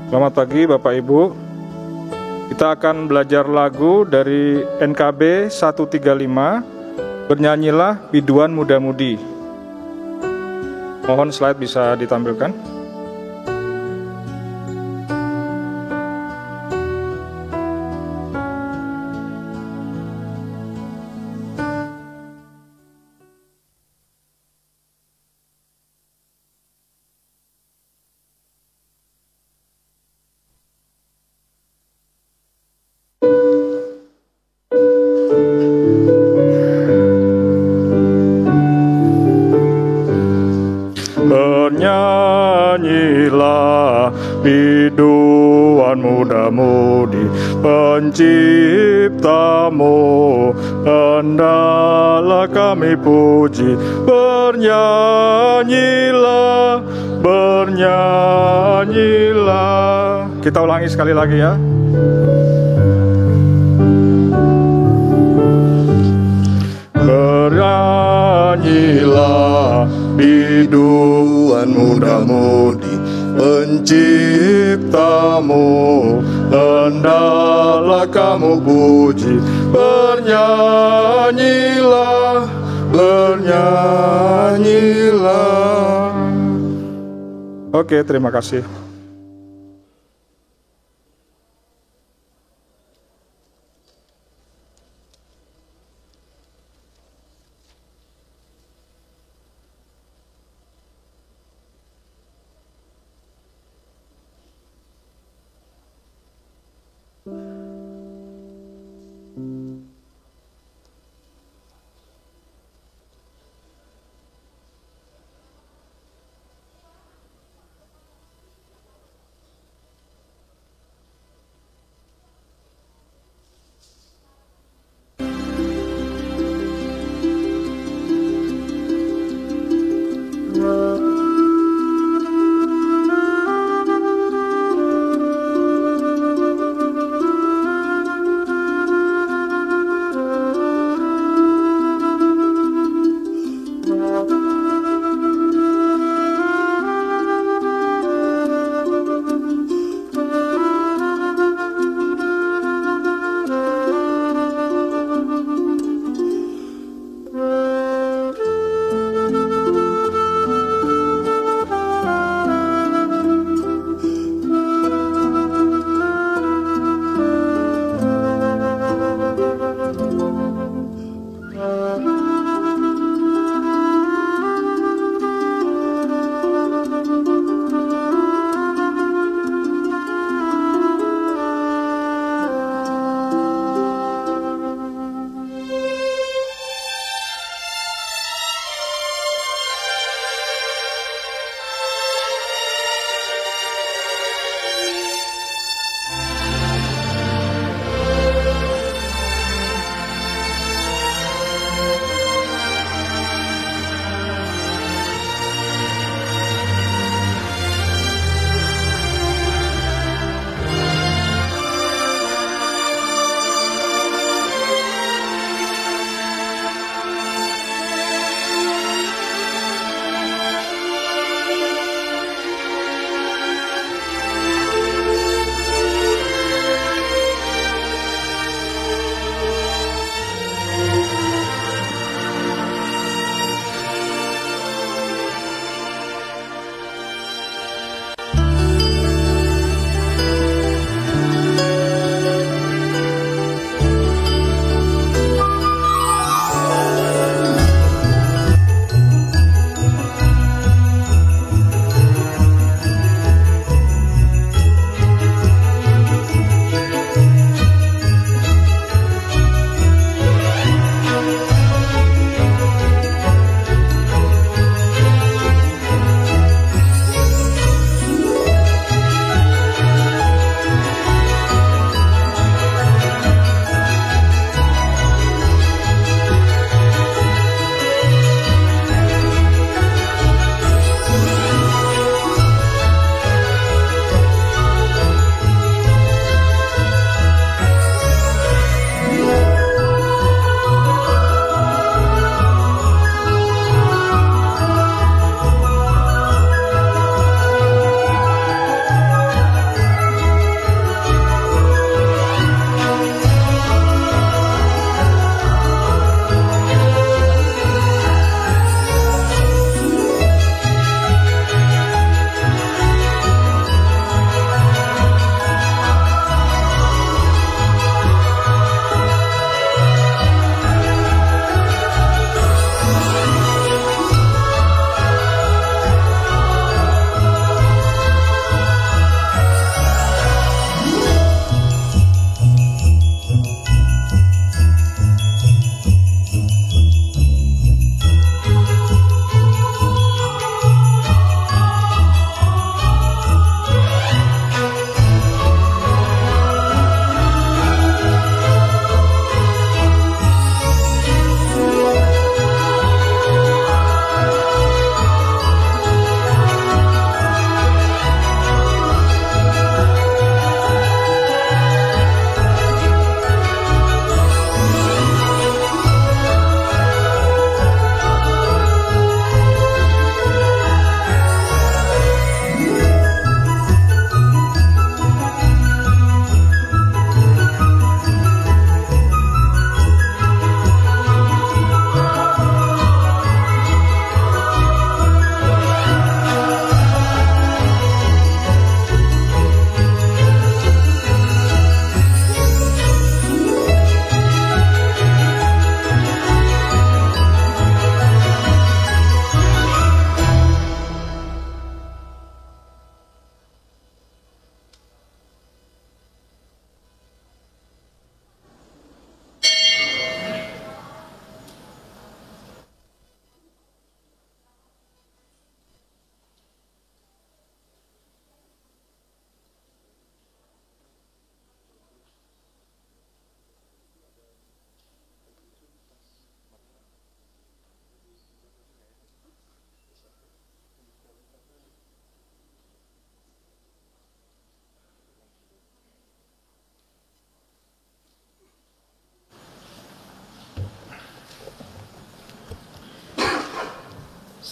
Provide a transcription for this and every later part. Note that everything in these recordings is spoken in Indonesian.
Selamat pagi Bapak Ibu. Kita akan belajar lagu dari NKB 135, Bernyanyilah Biduan Muda-Mudi. Mohon slide bisa ditampilkan. Bernyanyilah biduan muda-mudi penciptamu, hendaklah kami puji. Bernyanyilah, bernyanyilah. Kita ulangi sekali lagi ya. Bernyanyilah biduan muda-mudi penciptamu, hendaklah kamu puji. Bernyanyilah, bernyanyilah. Oke, terima kasih.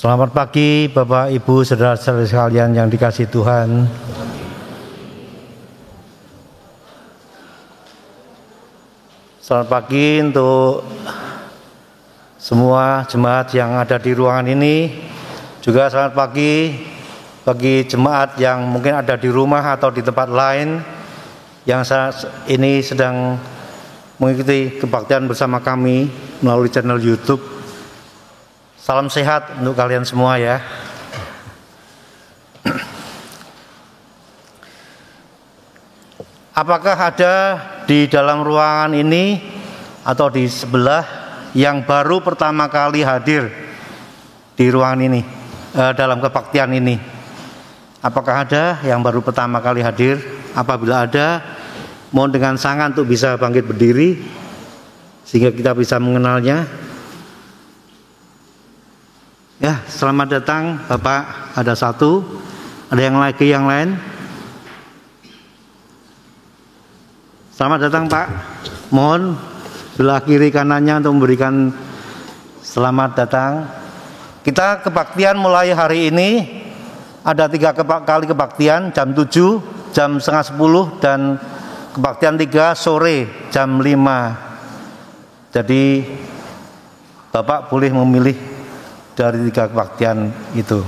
Selamat pagi Bapak, Ibu, saudara-saudara sekalian yang dikasihi Tuhan. Selamat pagi untuk semua jemaat yang ada di ruangan ini. Juga selamat pagi bagi jemaat yang mungkin ada di rumah atau di tempat lain yang saat ini sedang mengikuti kebaktian bersama kami melalui channel YouTube. Salam sehat untuk kalian semua ya. Apakah ada di dalam ruangan ini atau di sebelah yang baru pertama kali hadir di ruangan ini, dalam kebaktian ini? Apakah ada yang baru pertama kali hadir? Apabila ada, mohon dengan sangat untuk bisa bangkit berdiri sehingga kita bisa mengenalnya. Ya, selamat datang Bapak. Ada satu, ada yang lagi yang lain? Selamat datang Pak. Mohon sebelah kiri kanannya untuk memberikan selamat datang. Kita kebaktian mulai hari ini. Ada 3 kali kebaktian, jam 7, jam setengah 10, dan kebaktian 3 sore, jam 5. Jadi Bapak boleh memilih dari 3 kebaktian itu.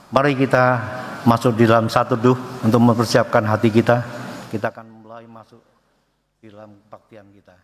Mari kita masuk di dalam satu teduh untuk mempersiapkan hati kita. Kita akan mulai masuk di dalam kebaktian kita.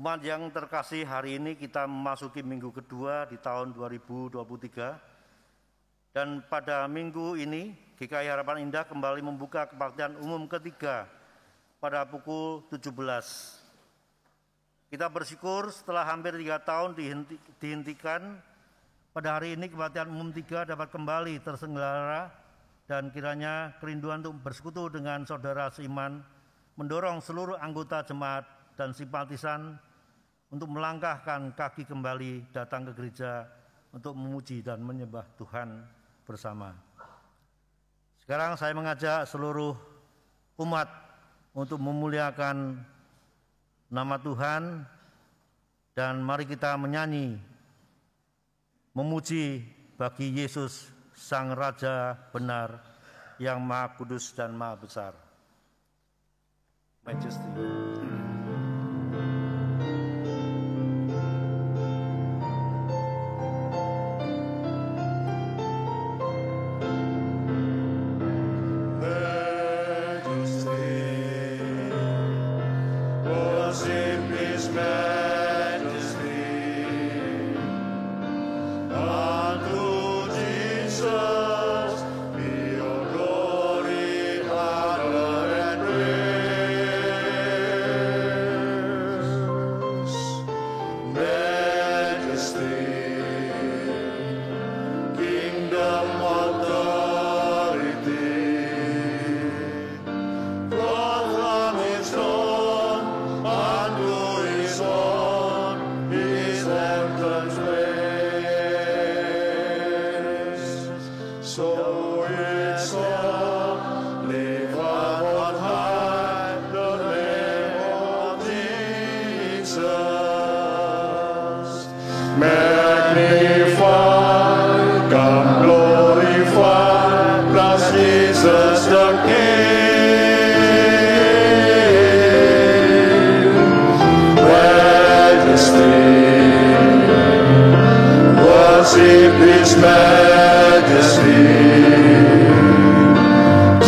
Umat yang terkasih, hari ini kita memasuki minggu kedua di tahun 2023. Dan pada minggu ini, GKI Harapan Indah kembali membuka kebaktian umum ketiga pada pukul 17. Kita bersyukur setelah hampir 3 tahun dihentikan, pada hari ini kebaktian umum 3 dapat kembali terselenggara, dan kiranya kerinduan untuk bersekutu dengan saudara seiman mendorong seluruh anggota jemaat dan simpatisan untuk melangkahkan kaki kembali datang ke gereja untuk memuji dan menyembah Tuhan bersama. Sekarang saya mengajak seluruh umat untuk memuliakan nama Tuhan, dan mari kita menyanyi memuji bagi Yesus Sang Raja benar yang Maha Kudus dan Maha Besar. Majesty.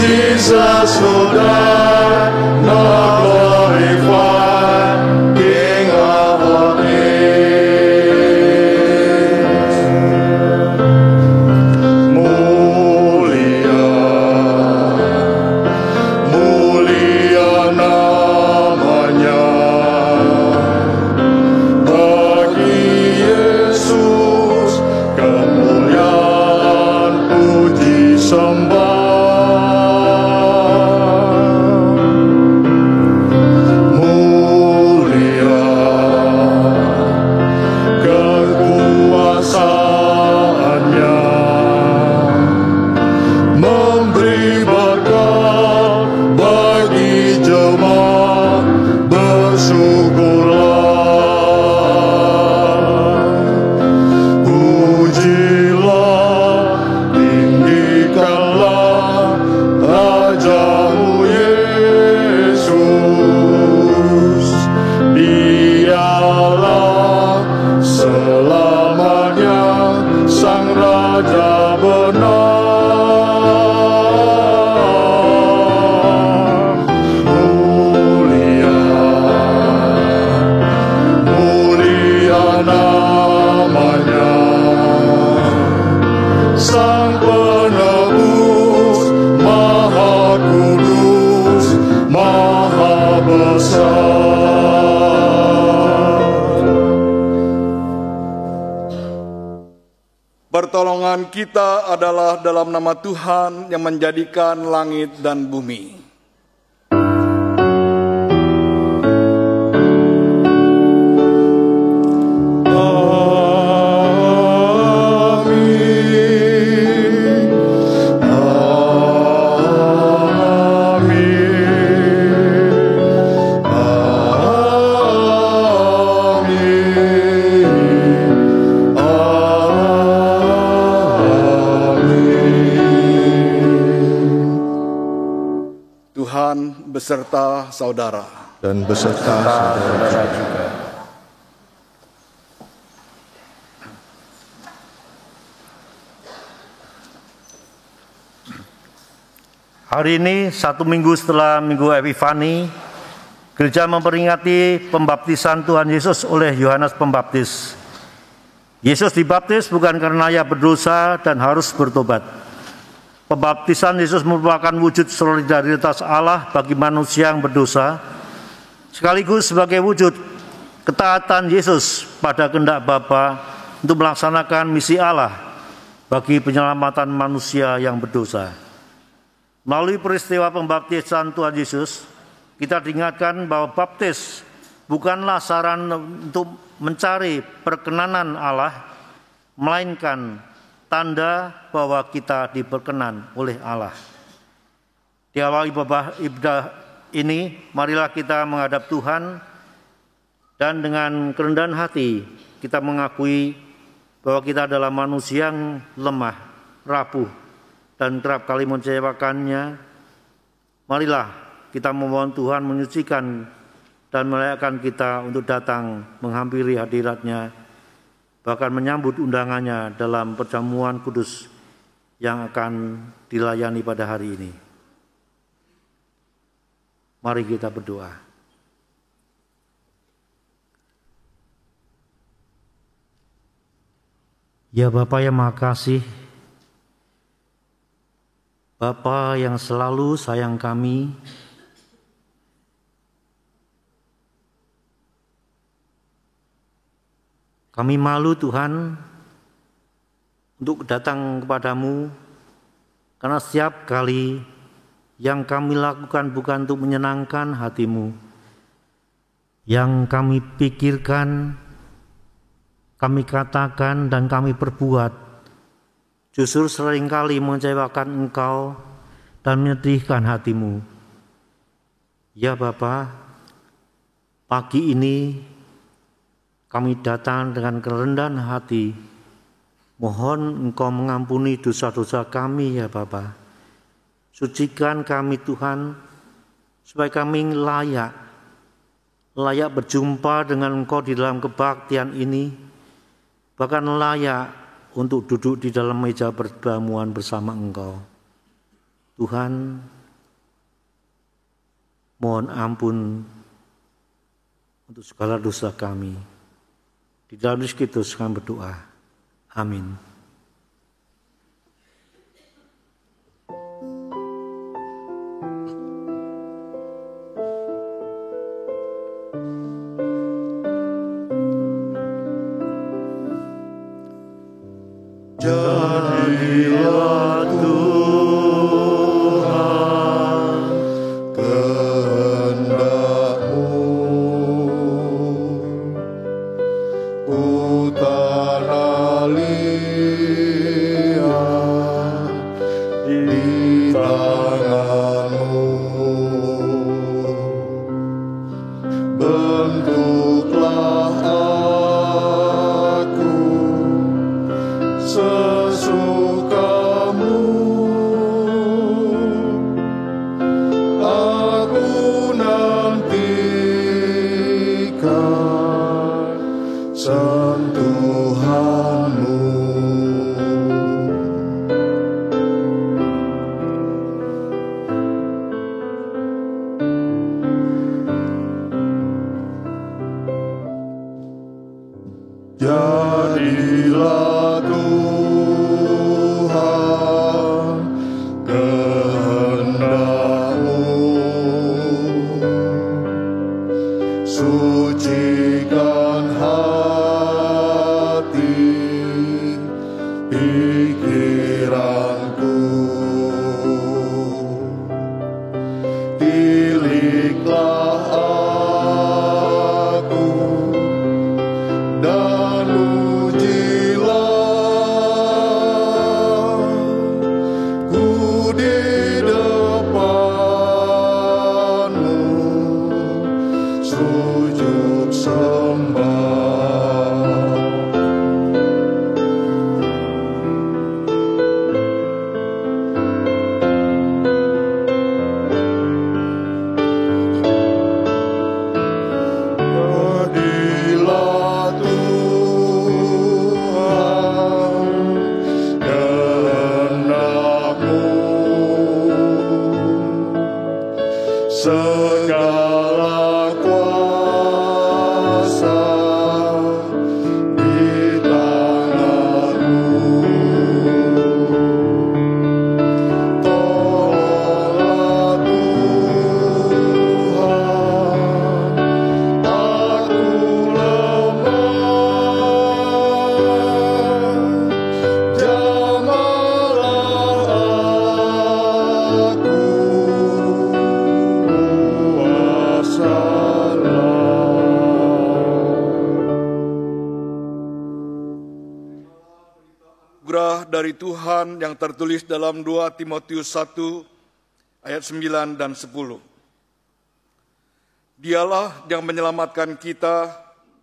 Jesus who died, now glorified, King of all kings. Mulia, mulia namanya, bagi Yesus Permohonan kita adalah dalam nama Tuhan yang menjadikan langit dan bumi. Beserta saudara. Dan beserta saudara juga. Hari ini, 1 minggu setelah Minggu Epifani, gereja memperingati pembaptisan Tuhan Yesus oleh Yohanes Pembaptis. Yesus dibaptis bukan karena ia berdosa dan harus bertobat. Pembaptisan Yesus merupakan wujud solidaritas Allah bagi manusia yang berdosa, sekaligus sebagai wujud ketaatan Yesus pada kehendak Bapa untuk melaksanakan misi Allah bagi penyelamatan manusia yang berdosa. Melalui peristiwa pembaptisan Tuhan Yesus, kita diingatkan bahwa baptis bukanlah saran untuk mencari perkenanan Allah, melainkan tanda bahwa kita diperkenan oleh Allah. Di awal ibadah ini, marilah kita menghadap Tuhan dan dengan kerendahan hati kita mengakui bahwa kita adalah manusia yang lemah, rapuh, dan kerap kali mengecewakannya. Marilah kita memohon Tuhan menyucikan dan melayakkan kita untuk datang menghampiri hadirat-Nya, bahkan menyambut undangannya dalam perjamuan kudus yang akan dilayani pada hari ini. Mari kita berdoa. Ya Bapa yang Maha Kasih, Bapa yang selalu sayang kami, kami malu Tuhan untuk datang kepadamu, karena setiap kali yang kami lakukan bukan untuk menyenangkan hatimu, yang kami pikirkan, kami katakan dan kami perbuat, justru seringkali mengecewakan Engkau dan menyedihkan hatimu. Ya Bapa, pagi ini kami datang dengan kerendahan hati, mohon Engkau mengampuni dosa-dosa kami ya Bapa. Sucikan kami Tuhan, supaya kami layak berjumpa dengan Engkau di dalam kebaktian ini, bahkan layak untuk duduk di dalam meja perjamuan bersama Engkau. Tuhan, mohon ampun untuk segala dosa kami. Di dalam Kristus kami berdoa. Amin. Jadilah Tuhan kehendak-Mu, ku tanah liat dari Tuhan yang tertulis dalam 2 Timotius 1 ayat 9 dan 10. Dialah yang menyelamatkan kita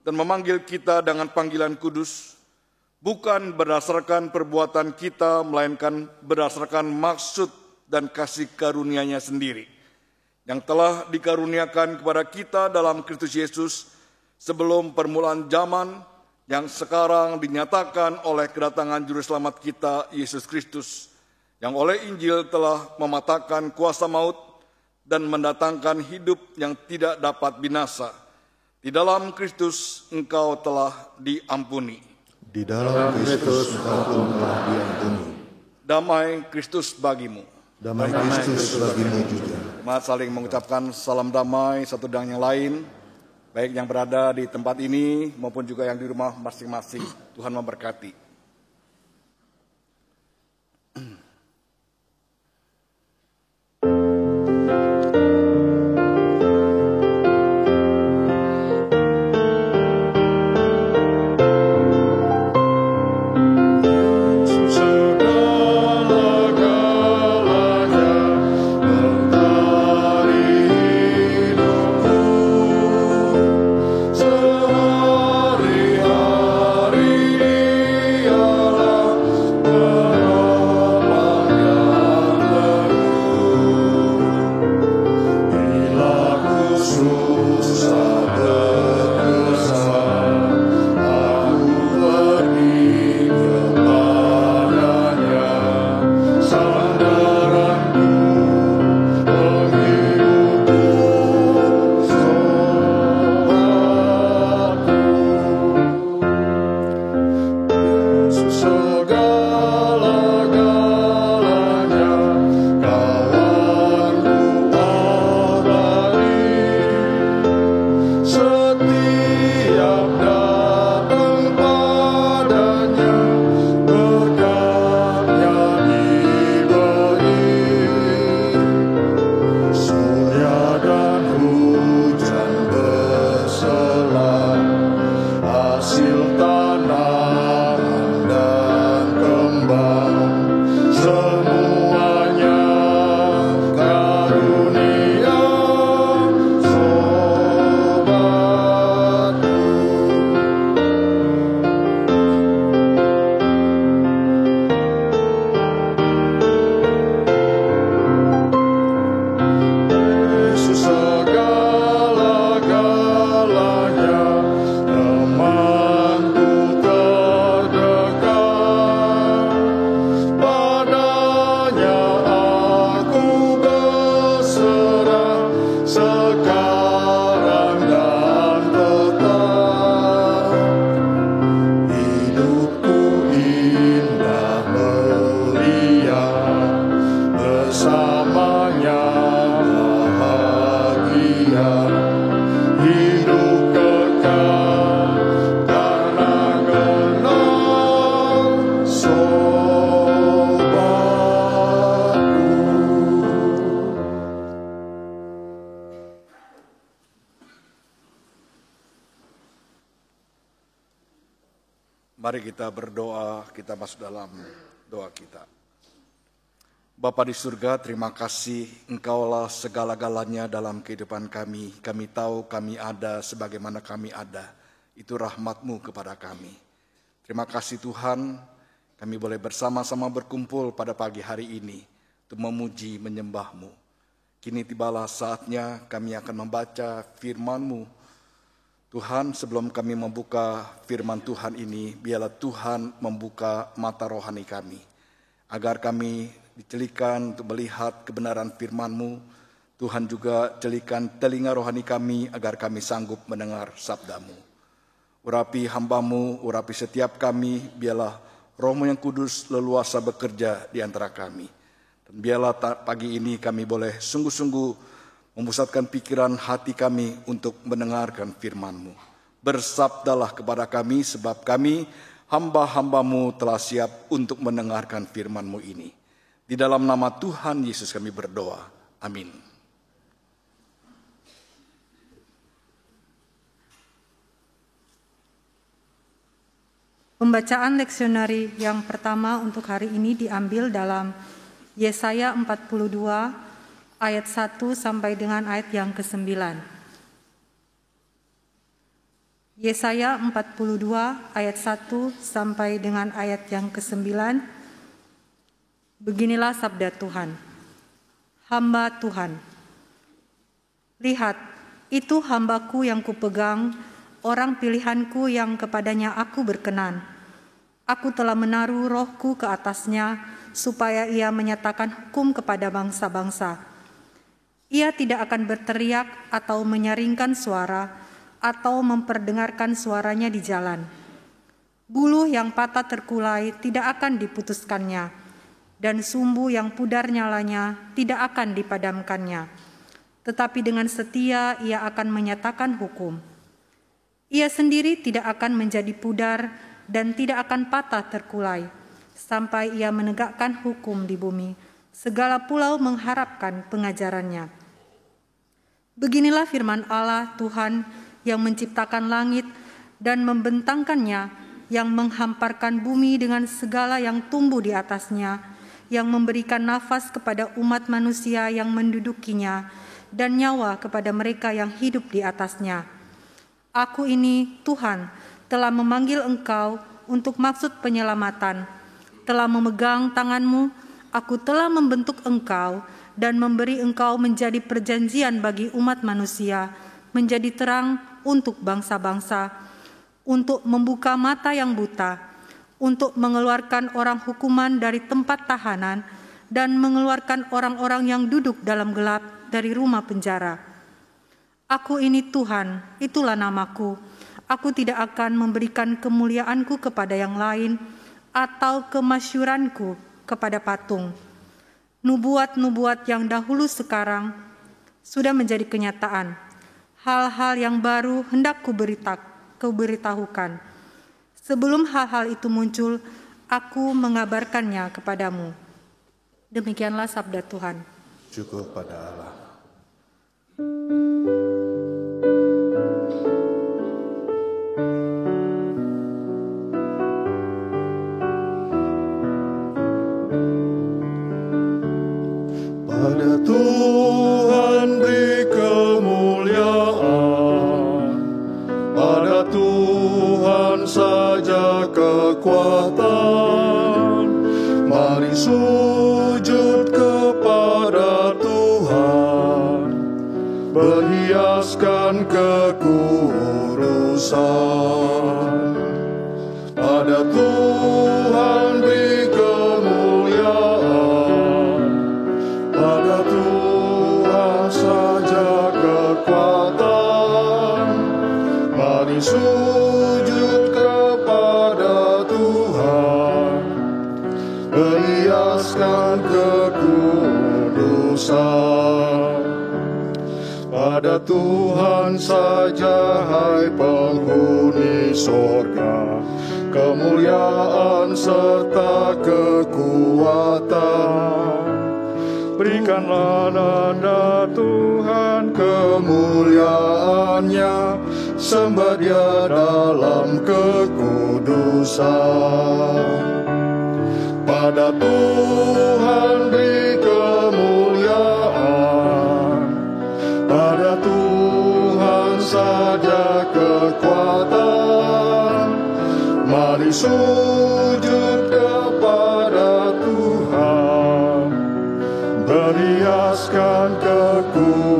dan memanggil kita dengan panggilan kudus, bukan berdasarkan perbuatan kita, melainkan berdasarkan maksud dan kasih karunia-Nya sendiri, yang telah dikaruniakan kepada kita dalam Kristus Yesus sebelum permulaan zaman, yang sekarang dinyatakan oleh kedatangan Juru Selamat kita, Yesus Kristus, yang oleh Injil telah mematahkan kuasa maut dan mendatangkan hidup yang tidak dapat binasa. Di dalam Kristus engkau telah diampuni. Di dalam Kristus engkau pun telah diampuni. Damai Kristus bagimu. Damai Kristus bagimu juga. Mari saling mengucapkan salam damai satu dengan yang lain, baik yang berada di tempat ini maupun juga yang di rumah masing-masing. Tuhan memberkati. Mari kita berdoa, kita masuk dalam doa kita. Bapa di surga, terima kasih Engkaulah segala-galanya dalam kehidupan kami. Kami tahu kami ada sebagaimana kami ada. Itu rahmat-Mu kepada kami. Terima kasih Tuhan, kami boleh bersama-sama berkumpul pada pagi hari ini untuk memuji, menyembah-Mu. Kini tibalah saatnya kami akan membaca firman-Mu. Tuhan, sebelum kami membuka firman Tuhan ini, biarlah Tuhan membuka mata rohani kami, agar kami dicelikan untuk melihat kebenaran firman-Mu. Tuhan juga celikan telinga rohani kami, agar kami sanggup mendengar sabda-Mu. Urapi hamba-Mu, urapi setiap kami, biarlah Roh-Mu yang kudus leluasa bekerja di antara kami. Dan biarlah pagi ini kami boleh sungguh-sungguh memusatkan pikiran hati kami untuk mendengarkan firman-Mu. Bersabdalah kepada kami, sebab kami hamba-hamba-Mu telah siap untuk mendengarkan firman-Mu ini. Di dalam nama Tuhan Yesus kami berdoa. Amin. Pembacaan leksionari yang pertama untuk hari ini diambil dalam Yesaya 42 ayat 1 sampai dengan ayat yang ke-9. Yesaya 42 ayat 1 sampai dengan ayat yang ke-9. Beginilah sabda Tuhan. Hamba Tuhan. Lihat, itu hambaku yang kupegang, orang pilihanku yang kepadanya aku berkenan. Aku telah menaruh rohku ke atasnya, supaya ia menyatakan hukum kepada bangsa-bangsa. Ia tidak akan berteriak atau menyaringkan suara, atau memperdengarkan suaranya di jalan. Buluh yang patah terkulai tidak akan diputuskannya, dan sumbu yang pudar nyalanya tidak akan dipadamkannya. Tetapi dengan setia ia akan menyatakan hukum. Ia sendiri tidak akan menjadi pudar dan tidak akan patah terkulai, sampai ia menegakkan hukum di bumi. Segala pulau mengharapkan pengajarannya. Beginilah firman Allah Tuhan yang menciptakan langit dan membentangkannya, yang menghamparkan bumi dengan segala yang tumbuh di atasnya, yang memberikan nafas kepada umat manusia yang mendudukinya, dan nyawa kepada mereka yang hidup di atasnya. Aku ini, Tuhan, telah memanggil engkau untuk maksud penyelamatan, telah memegang tanganmu, aku telah membentuk engkau dan memberi engkau menjadi perjanjian bagi umat manusia, menjadi terang untuk bangsa-bangsa, untuk membuka mata yang buta, untuk mengeluarkan orang hukuman dari tempat tahanan, dan mengeluarkan orang-orang yang duduk dalam gelap dari rumah penjara. Aku ini Tuhan, itulah namaku. Aku tidak akan memberikan kemuliaanku kepada yang lain atau kemasyuranku kepada patung. Nubuat-nubuat yang dahulu sekarang sudah menjadi kenyataan. Hal-hal yang baru hendak kuberitahukan. Sebelum hal-hal itu muncul, aku mengabarkannya kepadamu. Demikianlah sabda Tuhan. Syukur pada Allah. Pada Tuhan beri kemuliaan, pada Tuhan saja kekuatan. Mari sujud kepada Tuhan, berhiaskan kekudusan. Pada Tuhan beri kemuliaan, pada Tuhan saja kekuatan. Mari sujud kepada Tuhan, berhiaskan kekudusan. Pada Tuhan saja, hai penghuni sorga, kemuliaan serta kekuatan. Berikanlah nada Tuhan kemuliaannya, sembah Dia dalam kekudusan. Pada Tuhan beri kemuliaan, pada Tuhan saja kekuatan. Mari sujud kepada Tuhan, berhiaskan kekudusan.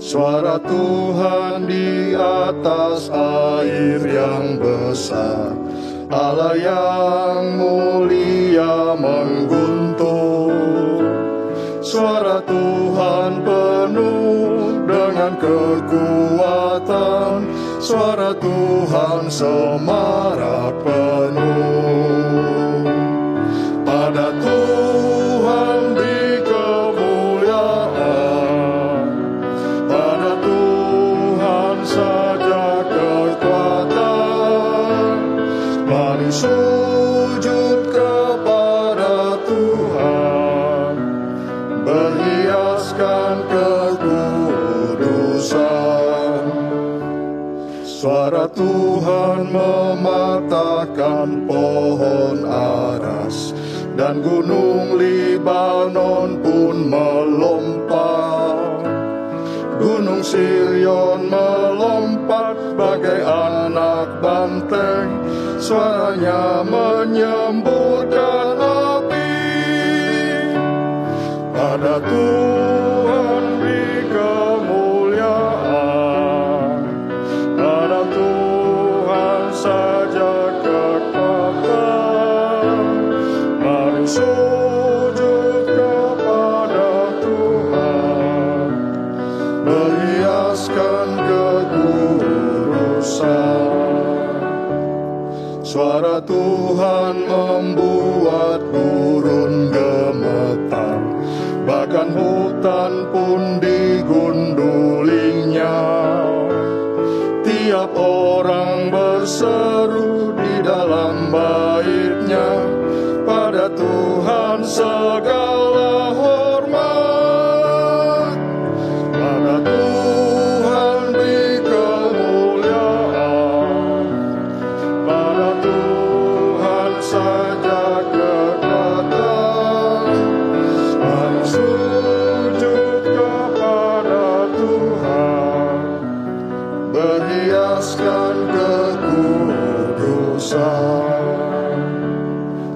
Suara Tuhan di atas air yang besar, Allah yang mulia mengguntur. Suara Tuhan penuh dengan kekuatan, suara Tuhan semarak penuh. Pada Tuhan beri kemuliaan, pada Tuhan saja kekuatan. Mari sujud kepada Tuhan, berhiaskan kekudusan. Suara Tuhan dan gunung Libanon pun melompat. Gunung Sirion melompat bagai anak banteng, suaranya menyemburkan api. Pada Tuhan beri kemuliaan, pada Tuhan saja kekuatan. Mari sujud kepada Tuhan, berhiaskan kekudusan. Suara Tuhan membuat gurun gemetar, bahkan hutan pun digundulinya. Tiap orang berseru di dalam baitnya, pada Tuhan segala hormat. Pada Tuhan beri kemuliaan, pada Tuhan saja kekuatan. Mari sujud kepada Tuhan, berhiaskan kekudusan.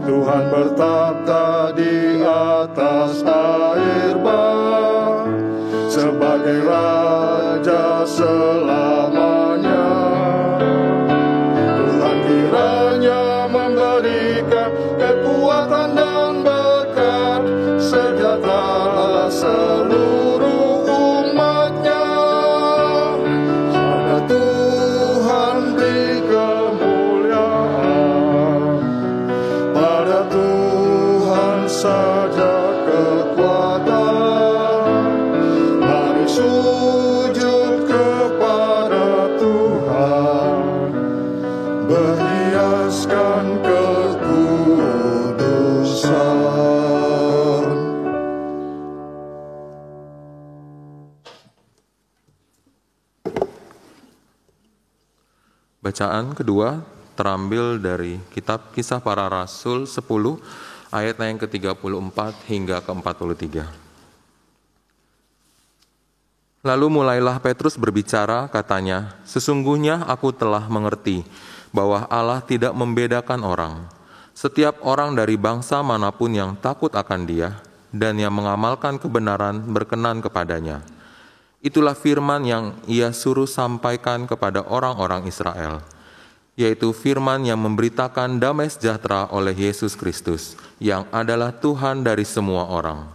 Tuhan bertahta di atas air bah, sebagai Raja selamanya. Tuhan kiranya memberikan kekuatan dan berkat, sejahtera seluruh umatnya. Pada Tuhan beri kemuliaan, pada Tuhan saja kekuatan. Mari sujud kepada Tuhan, berhiaskan kekudusan. Bacaan kedua terambil dari kitab Kisah Para Rasul 10 ayat yang ke-34 hingga ke-43. Lalu mulailah Petrus berbicara, katanya, "Sesungguhnya aku telah mengerti bahwa Allah tidak membedakan orang. Setiap orang dari bangsa manapun yang takut akan Dia dan yang mengamalkan kebenaran berkenan kepadanya. Itulah firman yang Ia suruh sampaikan kepada orang-orang Israel, yaitu firman yang memberitakan damai sejahtera oleh Yesus Kristus, yang adalah Tuhan dari semua orang.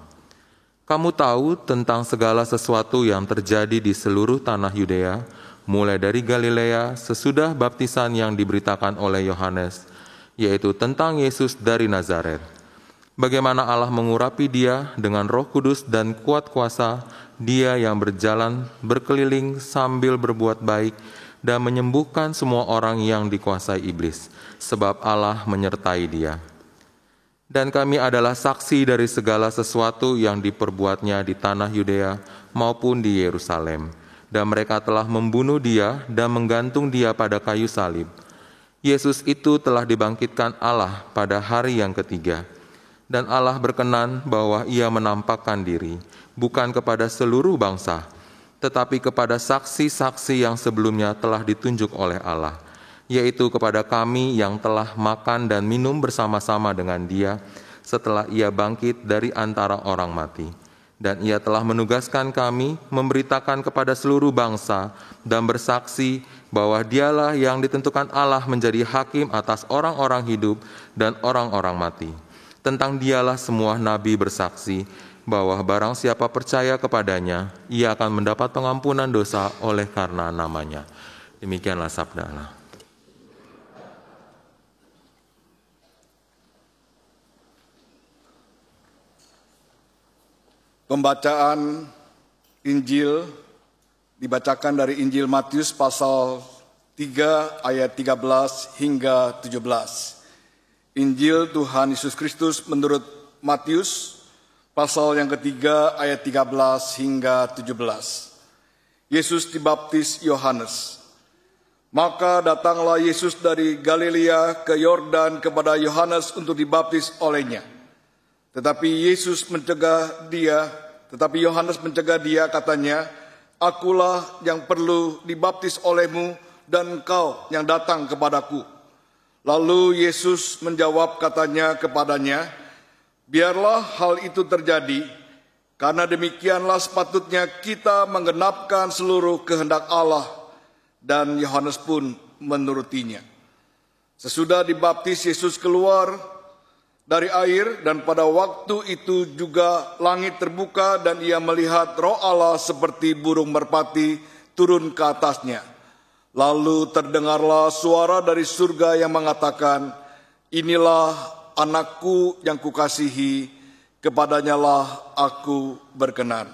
Kamu tahu tentang segala sesuatu yang terjadi di seluruh tanah Yudea, mulai dari Galilea sesudah baptisan yang diberitakan oleh Yohanes, yaitu tentang Yesus dari Nazaret. Bagaimana Allah mengurapi Dia dengan Roh Kudus dan kuat kuasa, Dia yang berjalan berkeliling sambil berbuat baik dan menyembuhkan semua orang yang dikuasai iblis, sebab Allah menyertai Dia. Dan kami adalah saksi dari segala sesuatu yang diperbuatnya di tanah Yudea maupun di Yerusalem. Dan mereka telah membunuh Dia dan menggantung Dia pada kayu salib. Yesus itu telah dibangkitkan Allah pada hari yang ketiga. Dan Allah berkenan bahwa Ia menampakkan diri, bukan kepada seluruh bangsa, tetapi kepada saksi-saksi yang sebelumnya telah ditunjuk oleh Allah, yaitu kepada kami yang telah makan dan minum bersama-sama dengan Dia setelah Ia bangkit dari antara orang mati. Dan Ia telah menugaskan kami memberitakan kepada seluruh bangsa dan bersaksi bahwa Dialah yang ditentukan Allah menjadi hakim atas orang-orang hidup dan orang-orang mati. Tentang Dialah semua nabi bersaksi bahwa barang siapa percaya kepadanya, ia akan mendapat pengampunan dosa oleh karena namanya. Demikianlah sabda Allah. Pembacaan Injil dibacakan dari Injil Matius pasal 3 ayat 13 hingga 17. Injil Tuhan Yesus Kristus menurut Matius pasal yang ketiga ayat 13 hingga 17. Yesus dibaptis Yohanes. Maka datanglah Yesus dari Galilea ke Yordan kepada Yohanes untuk dibaptis olehnya. Tetapi Yohanes mencegah dia, katanya, "Akulah yang perlu dibaptis olehmu dan engkau yang datang kepadaku." Lalu Yesus menjawab, katanya kepadanya, "Biarlah hal itu terjadi, karena demikianlah sepatutnya kita menggenapkan seluruh kehendak Allah." Dan Yohanes pun menurutinya. Sesudah dibaptis, Yesus keluar dari air, dan pada waktu itu juga langit terbuka dan ia melihat Roh Allah seperti burung merpati turun ke atasnya. Lalu terdengarlah suara dari surga yang mengatakan, "Inilah anakku yang kukasihi, kepadanya lah aku berkenan."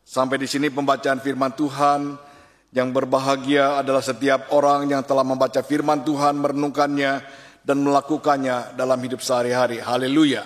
Sampai di sini pembacaan firman Tuhan. Yang berbahagia adalah setiap orang yang telah membaca firman Tuhan, merenungkannya, dan melakukannya dalam hidup sehari-hari. Haleluya.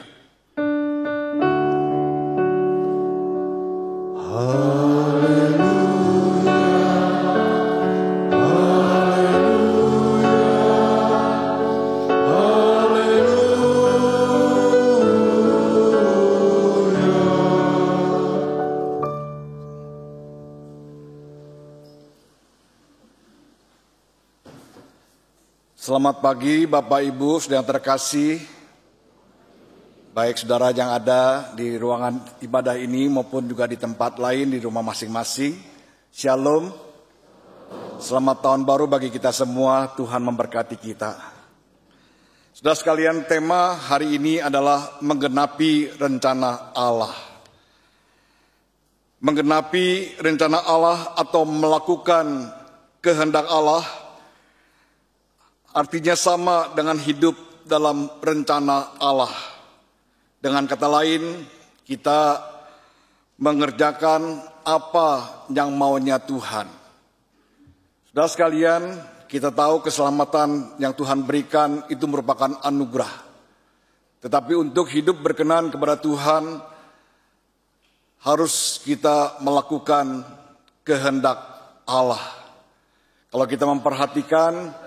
Selamat pagi Bapak Ibu, saudara yang terkasih, baik saudara yang ada di ruangan ibadah ini maupun juga di tempat lain di rumah masing-masing. Shalom, selamat tahun baru bagi kita semua, Tuhan memberkati kita. Saudara sekalian, tema hari ini adalah menggenapi rencana Allah. Menggenapi rencana Allah atau melakukan kehendak Allah artinya sama dengan hidup dalam rencana Allah. Dengan kata lain, kita mengerjakan apa yang maunya Tuhan. Saudara sekalian, kita tahu keselamatan yang Tuhan berikan itu merupakan anugerah. Tetapi untuk hidup berkenan kepada Tuhan, harus kita melakukan kehendak Allah. Kalau kita memperhatikan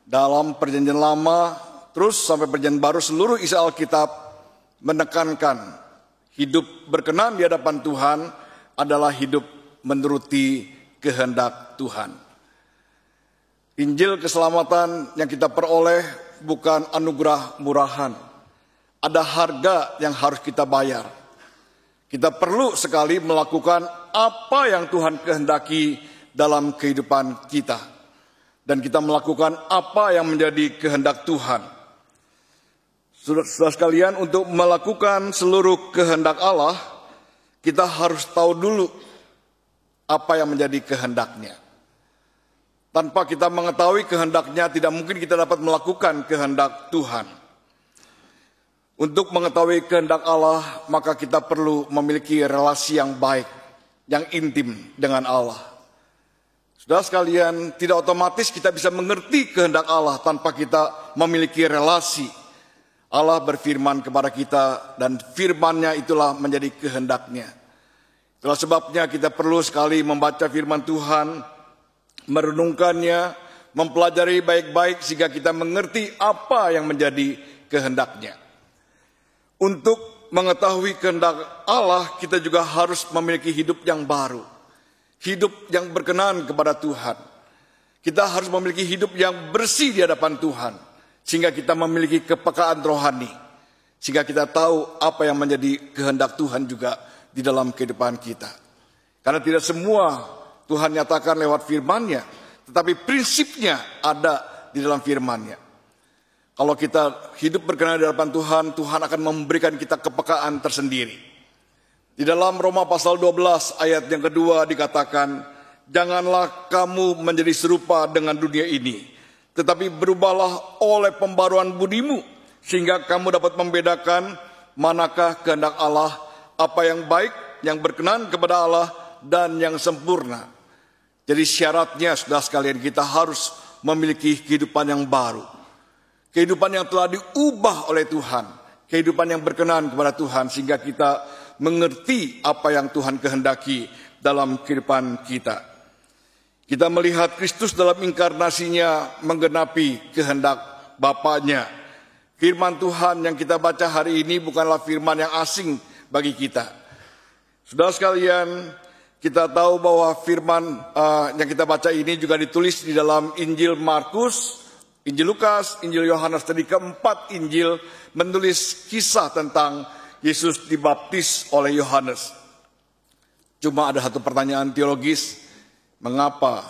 dalam perjanjian lama, terus sampai perjanjian baru, seluruh isi Alkitab menekankan hidup berkenan di hadapan Tuhan adalah hidup menuruti kehendak Tuhan. Injil keselamatan yang kita peroleh bukan anugerah murahan. Ada harga yang harus kita bayar. Kita perlu sekali melakukan apa yang Tuhan kehendaki dalam kehidupan kita. Dan kita melakukan apa yang menjadi kehendak Tuhan. Saudara sekalian, untuk melakukan seluruh kehendak Allah, kita harus tahu dulu apa yang menjadi kehendaknya. Tanpa kita mengetahui kehendaknya, tidak mungkin kita dapat melakukan kehendak Tuhan. Untuk mengetahui kehendak Allah, maka kita perlu memiliki relasi yang baik, yang intim dengan Allah. Saudara sekalian, tidak otomatis kita bisa mengerti kehendak Allah tanpa kita memiliki relasi. Allah berfirman kepada kita dan firman-Nya itulah menjadi kehendaknya. Itulah sebabnya kita perlu sekali membaca firman Tuhan, merenungkannya, mempelajari baik-baik sehingga kita mengerti apa yang menjadi kehendaknya. Untuk mengetahui kehendak Allah, kita juga harus memiliki hidup yang baru. Hidup yang berkenan kepada Tuhan. Kita harus memiliki hidup yang bersih di hadapan Tuhan. Sehingga kita memiliki kepekaan rohani. Sehingga kita tahu apa yang menjadi kehendak Tuhan juga di dalam kehidupan kita. Karena tidak semua Tuhan nyatakan lewat firman-Nya. Tetapi prinsipnya ada di dalam firman-Nya. Kalau kita hidup berkenan di hadapan Tuhan, Tuhan akan memberikan kita kepekaan tersendiri. Di dalam Roma pasal 12 ayat yang kedua dikatakan, "Janganlah kamu menjadi serupa dengan dunia ini, tetapi berubahlah oleh pembaruan budimu, sehingga kamu dapat membedakan manakah kehendak Allah, apa yang baik, yang berkenan kepada Allah, dan yang sempurna." Jadi syaratnya, saudara sekalian, kita harus memiliki kehidupan yang baru. Kehidupan yang telah diubah oleh Tuhan. Kehidupan yang berkenan kepada Tuhan, sehingga kita mengerti apa yang Tuhan kehendaki dalam kehidupan kita. Kita melihat Kristus dalam inkarnasinya menggenapi kehendak Bapa-Nya. Firman Tuhan yang kita baca hari ini bukanlah firman yang asing bagi kita. Saudara sekalian, kita tahu bahwa firman yang kita baca ini juga ditulis di dalam Injil Markus, Injil Lukas, Injil Yohanes. Jadi keempat Injil menulis kisah tentang Yesus dibaptis oleh Yohanes. Cuma ada satu pertanyaan teologis, mengapa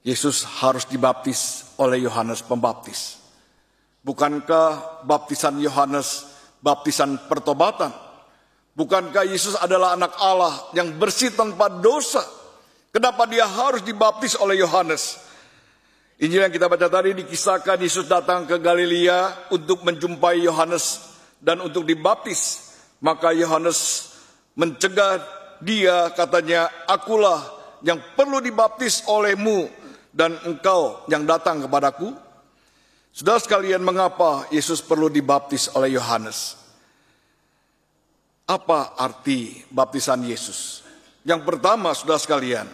Yesus harus dibaptis oleh Yohanes Pembaptis? Bukankah baptisan Yohanes baptisan pertobatan? Bukankah Yesus adalah anak Allah yang bersih tanpa dosa? Kenapa dia harus dibaptis oleh Yohanes? Injil yang kita baca tadi dikisahkan Yesus datang ke Galilea untuk menjumpai Yohanes dan untuk dibaptis. Maka Yohanes mencegah dia, katanya, "Akulah yang perlu dibaptis olehmu dan engkau yang datang kepadaku." Saudara sekalian, mengapa Yesus perlu dibaptis oleh Yohanes? Apa arti baptisan Yesus? Yang pertama, saudara sekalian,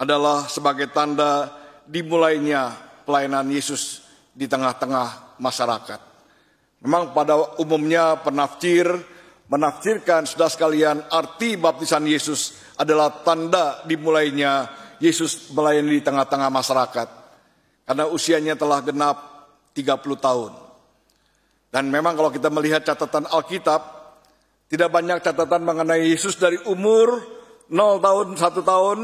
adalah sebagai tanda dimulainya pelayanan Yesus di tengah-tengah masyarakat. Memang pada umumnya penafsir menafsirkan, saudara sekalian, arti baptisan Yesus adalah tanda dimulainya Yesus melayani di tengah-tengah masyarakat. Karena usianya telah genap 30 tahun. Dan memang kalau kita melihat catatan Alkitab, tidak banyak catatan mengenai Yesus dari umur 0 tahun, 1 tahun,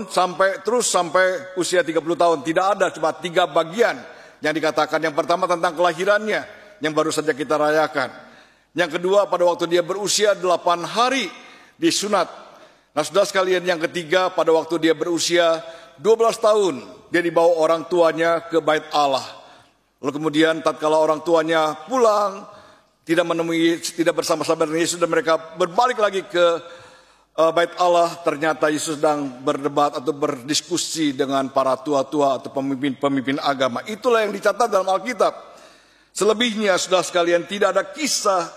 sampai usia 30 tahun. Tidak ada, cuma 3 bagian yang dikatakan. Yang pertama tentang kelahirannya, yang baru saja kita rayakan. Yang kedua pada waktu dia berusia 8 hari disunat. Nah saudara sekalian, yang ketiga pada waktu dia berusia 12 tahun, dia dibawa orang tuanya ke bait Allah. Lalu kemudian tatkala orang tuanya pulang, tidak bersama-sama dengan Yesus, dan mereka berbalik lagi ke bait Allah, ternyata Yesus sedang berdebat atau berdiskusi dengan para tua-tua atau pemimpin agama. Itulah yang dicatat dalam Alkitab. Selebihnya, saudara sekalian, tidak ada kisah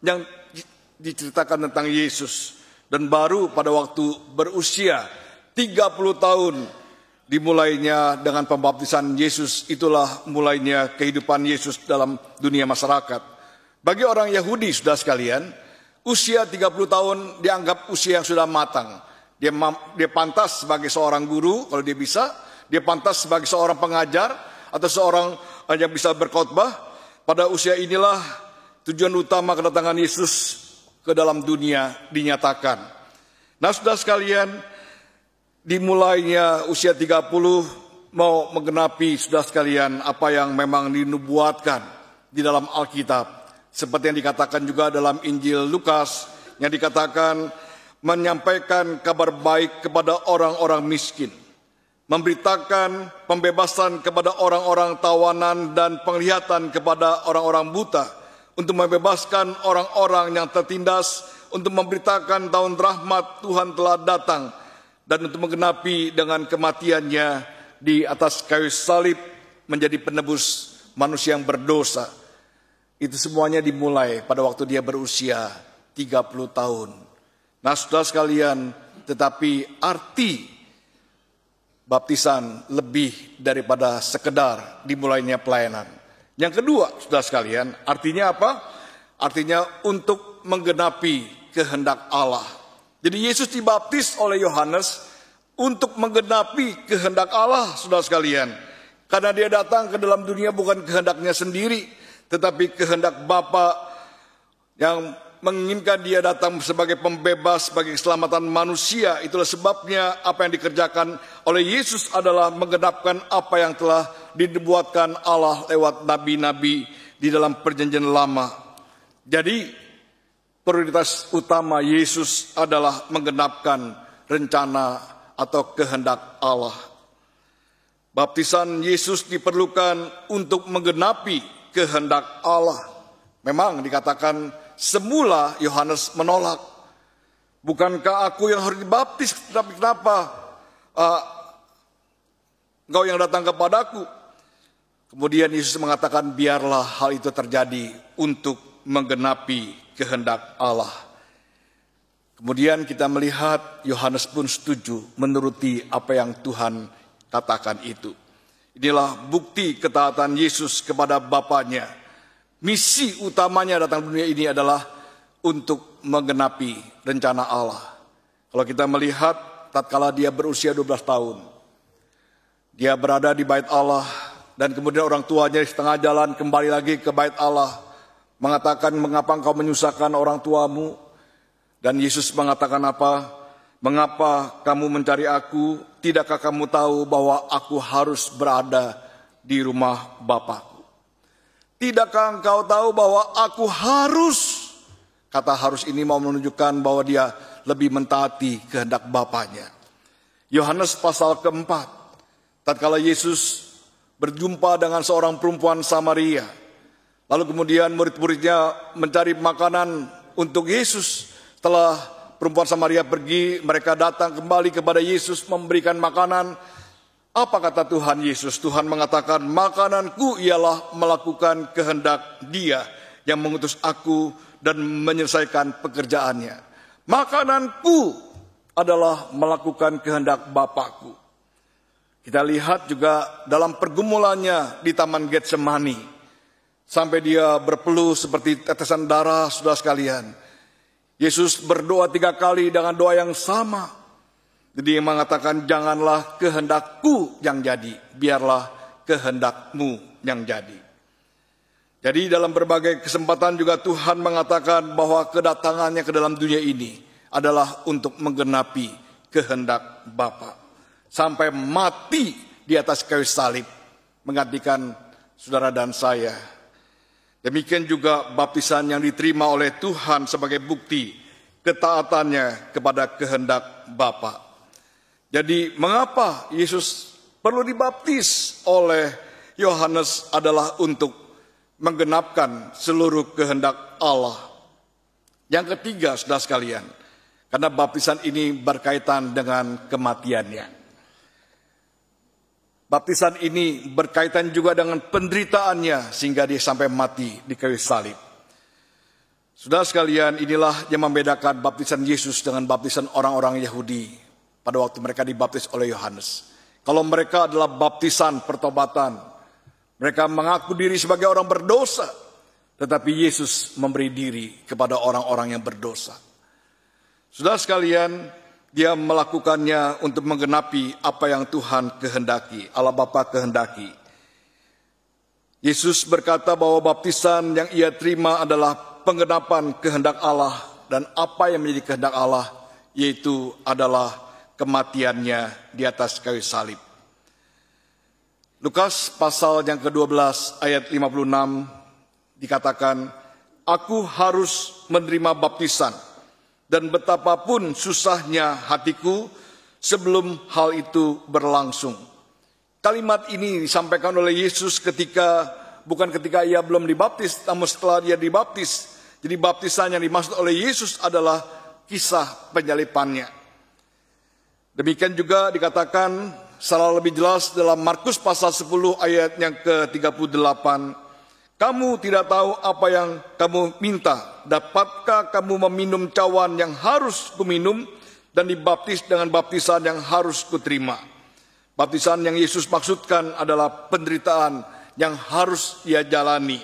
yang diceritakan tentang Yesus. Dan baru pada waktu berusia 30 tahun, dimulainya dengan pembaptisan Yesus. Itulah mulainya kehidupan Yesus dalam dunia masyarakat. Bagi orang Yahudi, saudara sekalian, usia 30 tahun dianggap usia yang sudah matang. Dia pantas sebagai seorang guru, kalau dia bisa. Dia pantas sebagai seorang pengajar atau seorang yang bisa berkhotbah. Pada usia inilah tujuan utama kedatangan Yesus ke dalam dunia dinyatakan. Nah saudara sekalian, dimulainya usia 30 mau menggenapi, saudara sekalian, apa yang memang dinubuatkan di dalam Alkitab. Seperti yang dikatakan juga dalam Injil Lukas, yang dikatakan menyampaikan kabar baik kepada orang-orang miskin, memberitakan pembebasan kepada orang-orang tawanan dan penglihatan kepada orang-orang buta, untuk membebaskan orang-orang yang tertindas, untuk memberitakan tahun rahmat Tuhan telah datang, dan untuk menggenapi dengan kematiannya di atas kayu salib menjadi penebus manusia yang berdosa. Itu semuanya dimulai pada waktu dia berusia 30 tahun. Nah saudara sekalian, tetapi arti baptisan lebih daripada sekedar dimulainya pelayanan. Yang kedua, saudara sekalian, artinya apa? Artinya untuk menggenapi kehendak Allah. Jadi Yesus dibaptis oleh Yohanes untuk menggenapi kehendak Allah, saudara sekalian. Karena dia datang ke dalam dunia bukan kehendaknya sendiri, tetapi kehendak Bapa yang menginginkan dia datang sebagai pembebas, sebagai keselamatan manusia. Itulah sebabnya apa yang dikerjakan oleh Yesus adalah menggenapkan apa yang telah dinubuatkan Allah lewat nabi-nabi di dalam perjanjian lama. Jadi prioritas utama Yesus adalah menggenapkan rencana atau kehendak Allah. Baptisan Yesus diperlukan untuk menggenapi kehendak Allah. Memang dikatakan semula Yohanes menolak. Bukankah aku yang harus dibaptis? Tapi kenapa engkau yang datang kepadaku? Kemudian Yesus mengatakan, biarlah hal itu terjadi untuk menggenapi kehendak Allah. Kemudian kita melihat Yohanes pun setuju menuruti apa yang Tuhan katakan itu. Inilah bukti ketaatan Yesus kepada Bapanya. Misi utamanya datang dunia ini adalah untuk menggenapi rencana Allah. Kalau kita melihat tatkala dia berusia 12 tahun, dia berada di bait Allah, dan kemudian orang tuanya di setengah jalan kembali lagi ke bait Allah, mengatakan, mengapa engkau menyusahkan orang tuamu? Dan Yesus mengatakan apa? Mengapa kamu mencari aku? Tidakkah kamu tahu bahwa aku harus berada di rumah Bapa? Tidakkah engkau tahu bahwa aku harus? Kata harus ini mau menunjukkan bahwa dia lebih mentaati kehendak Bapanya. Yohanes pasal keempat, tatkala Yesus berjumpa dengan seorang perempuan Samaria, lalu kemudian murid-muridnya mencari makanan untuk Yesus. Setelah perempuan Samaria pergi, mereka datang kembali kepada Yesus memberikan makanan. Apa kata Tuhan Yesus? Tuhan mengatakan, makananku ialah melakukan kehendak Dia yang mengutus aku dan menyelesaikan pekerjaannya. Makananku adalah melakukan kehendak Bapakku. Kita lihat juga dalam pergumulannya di Taman Getsemani, sampai dia berpeluh seperti tetesan darah, saudara sekalian. Yesus berdoa 3 kali dengan doa yang sama. Jadi dia mengatakan, janganlah kehendakku yang jadi, biarlah kehendakmu yang jadi. Jadi dalam berbagai kesempatan juga Tuhan mengatakan bahwa kedatangannya ke dalam dunia ini adalah untuk menggenapi kehendak Bapa. Sampai mati di atas kayu salib, menggantikan saudara dan saya. Demikian juga baptisan yang diterima oleh Tuhan sebagai bukti ketaatannya kepada kehendak Bapa. Jadi mengapa Yesus perlu dibaptis oleh Yohanes adalah untuk menggenapkan seluruh kehendak Allah. Yang ketiga, saudara sekalian, karena baptisan ini berkaitan dengan kematiannya. Baptisan ini berkaitan juga dengan penderitaannya sehingga dia sampai mati di kayu salib. Saudara sekalian, inilah yang membedakan baptisan Yesus dengan baptisan orang-orang Yahudi pada waktu mereka dibaptis oleh Yohanes. Kalau mereka adalah baptisan pertobatan, mereka mengaku diri sebagai orang berdosa, tetapi Yesus memberi diri kepada orang-orang yang berdosa. Saudara sekalian, dia melakukannya untuk menggenapi apa yang Tuhan kehendaki, Allah Bapa kehendaki. Yesus berkata bahwa baptisan yang ia terima adalah penggenapan kehendak Allah, dan apa yang menjadi kehendak Allah yaitu adalah kematiannya di atas kayu salib. Lukas pasal yang ke-12 ayat 56 dikatakan, aku harus menerima baptisan, dan betapapun susahnya hatiku sebelum hal itu berlangsung. Kalimat ini disampaikan oleh Yesus bukan ketika ia belum dibaptis, namun setelah dia dibaptis. Jadi baptisan yang dimaksud oleh Yesus adalah kisah penyalipannya. Demikian juga dikatakan secara lebih jelas dalam Markus pasal 10 ayat yang ke-38. Kamu tidak tahu apa yang kamu minta. Dapatkah kamu meminum cawan yang harus kuminum dan dibaptis dengan baptisan yang harus kuterima? Baptisan yang Yesus maksudkan adalah penderitaan yang harus ia jalani,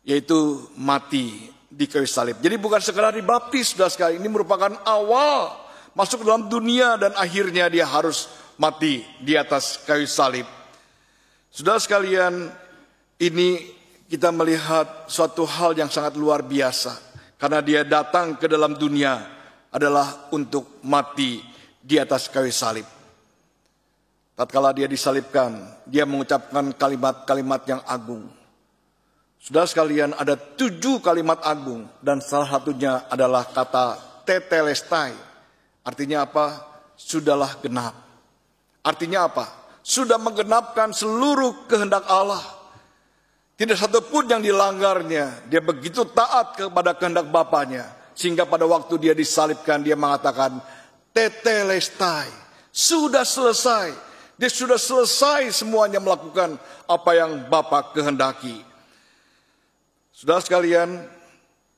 yaitu mati di kayu salib. Jadi bukan sekadar dibaptis, saudara sekalian, ini merupakan awal masuk ke dalam dunia dan akhirnya dia harus mati di atas kayu salib. Saudara sekalian, ini kita melihat suatu hal yang sangat luar biasa. Karena dia datang ke dalam dunia adalah untuk mati di atas kayu salib. Tatkala dia disalibkan, dia mengucapkan kalimat-kalimat yang agung. Saudara sekalian, ada 7 kalimat agung dan salah satunya adalah kata tetelestai. Artinya apa? Sudahlah genap. Artinya apa? Sudah menggenapkan seluruh kehendak Allah. Tidak satu pun yang dilanggarnya. Dia begitu taat kepada kehendak Bapanya. Sehingga pada waktu dia disalibkan, dia mengatakan, tetelestai. Sudah selesai. Dia sudah selesai semuanya melakukan apa yang Bapa kehendaki. Saudara sekalian,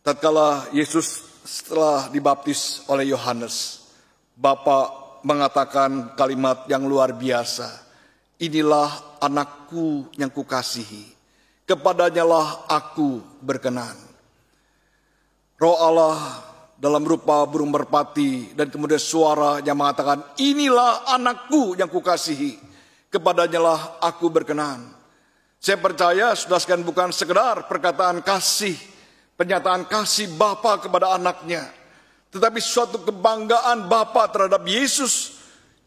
tatkala Yesus setelah dibaptis oleh Yohanes, Bapa mengatakan kalimat yang luar biasa. Inilah anakku yang kukasihi. kepadanyalah aku berkenan. Roh Allah dalam rupa burung merpati dan kemudian suara yang mengatakan, inilah anakku yang kukasihi, kepadanyalah aku berkenan. Saya percaya saudara sekalian bukan sekedar perkataan kasih, pernyataan kasih Bapa kepada anaknya, tetapi suatu kebanggaan Bapa terhadap Yesus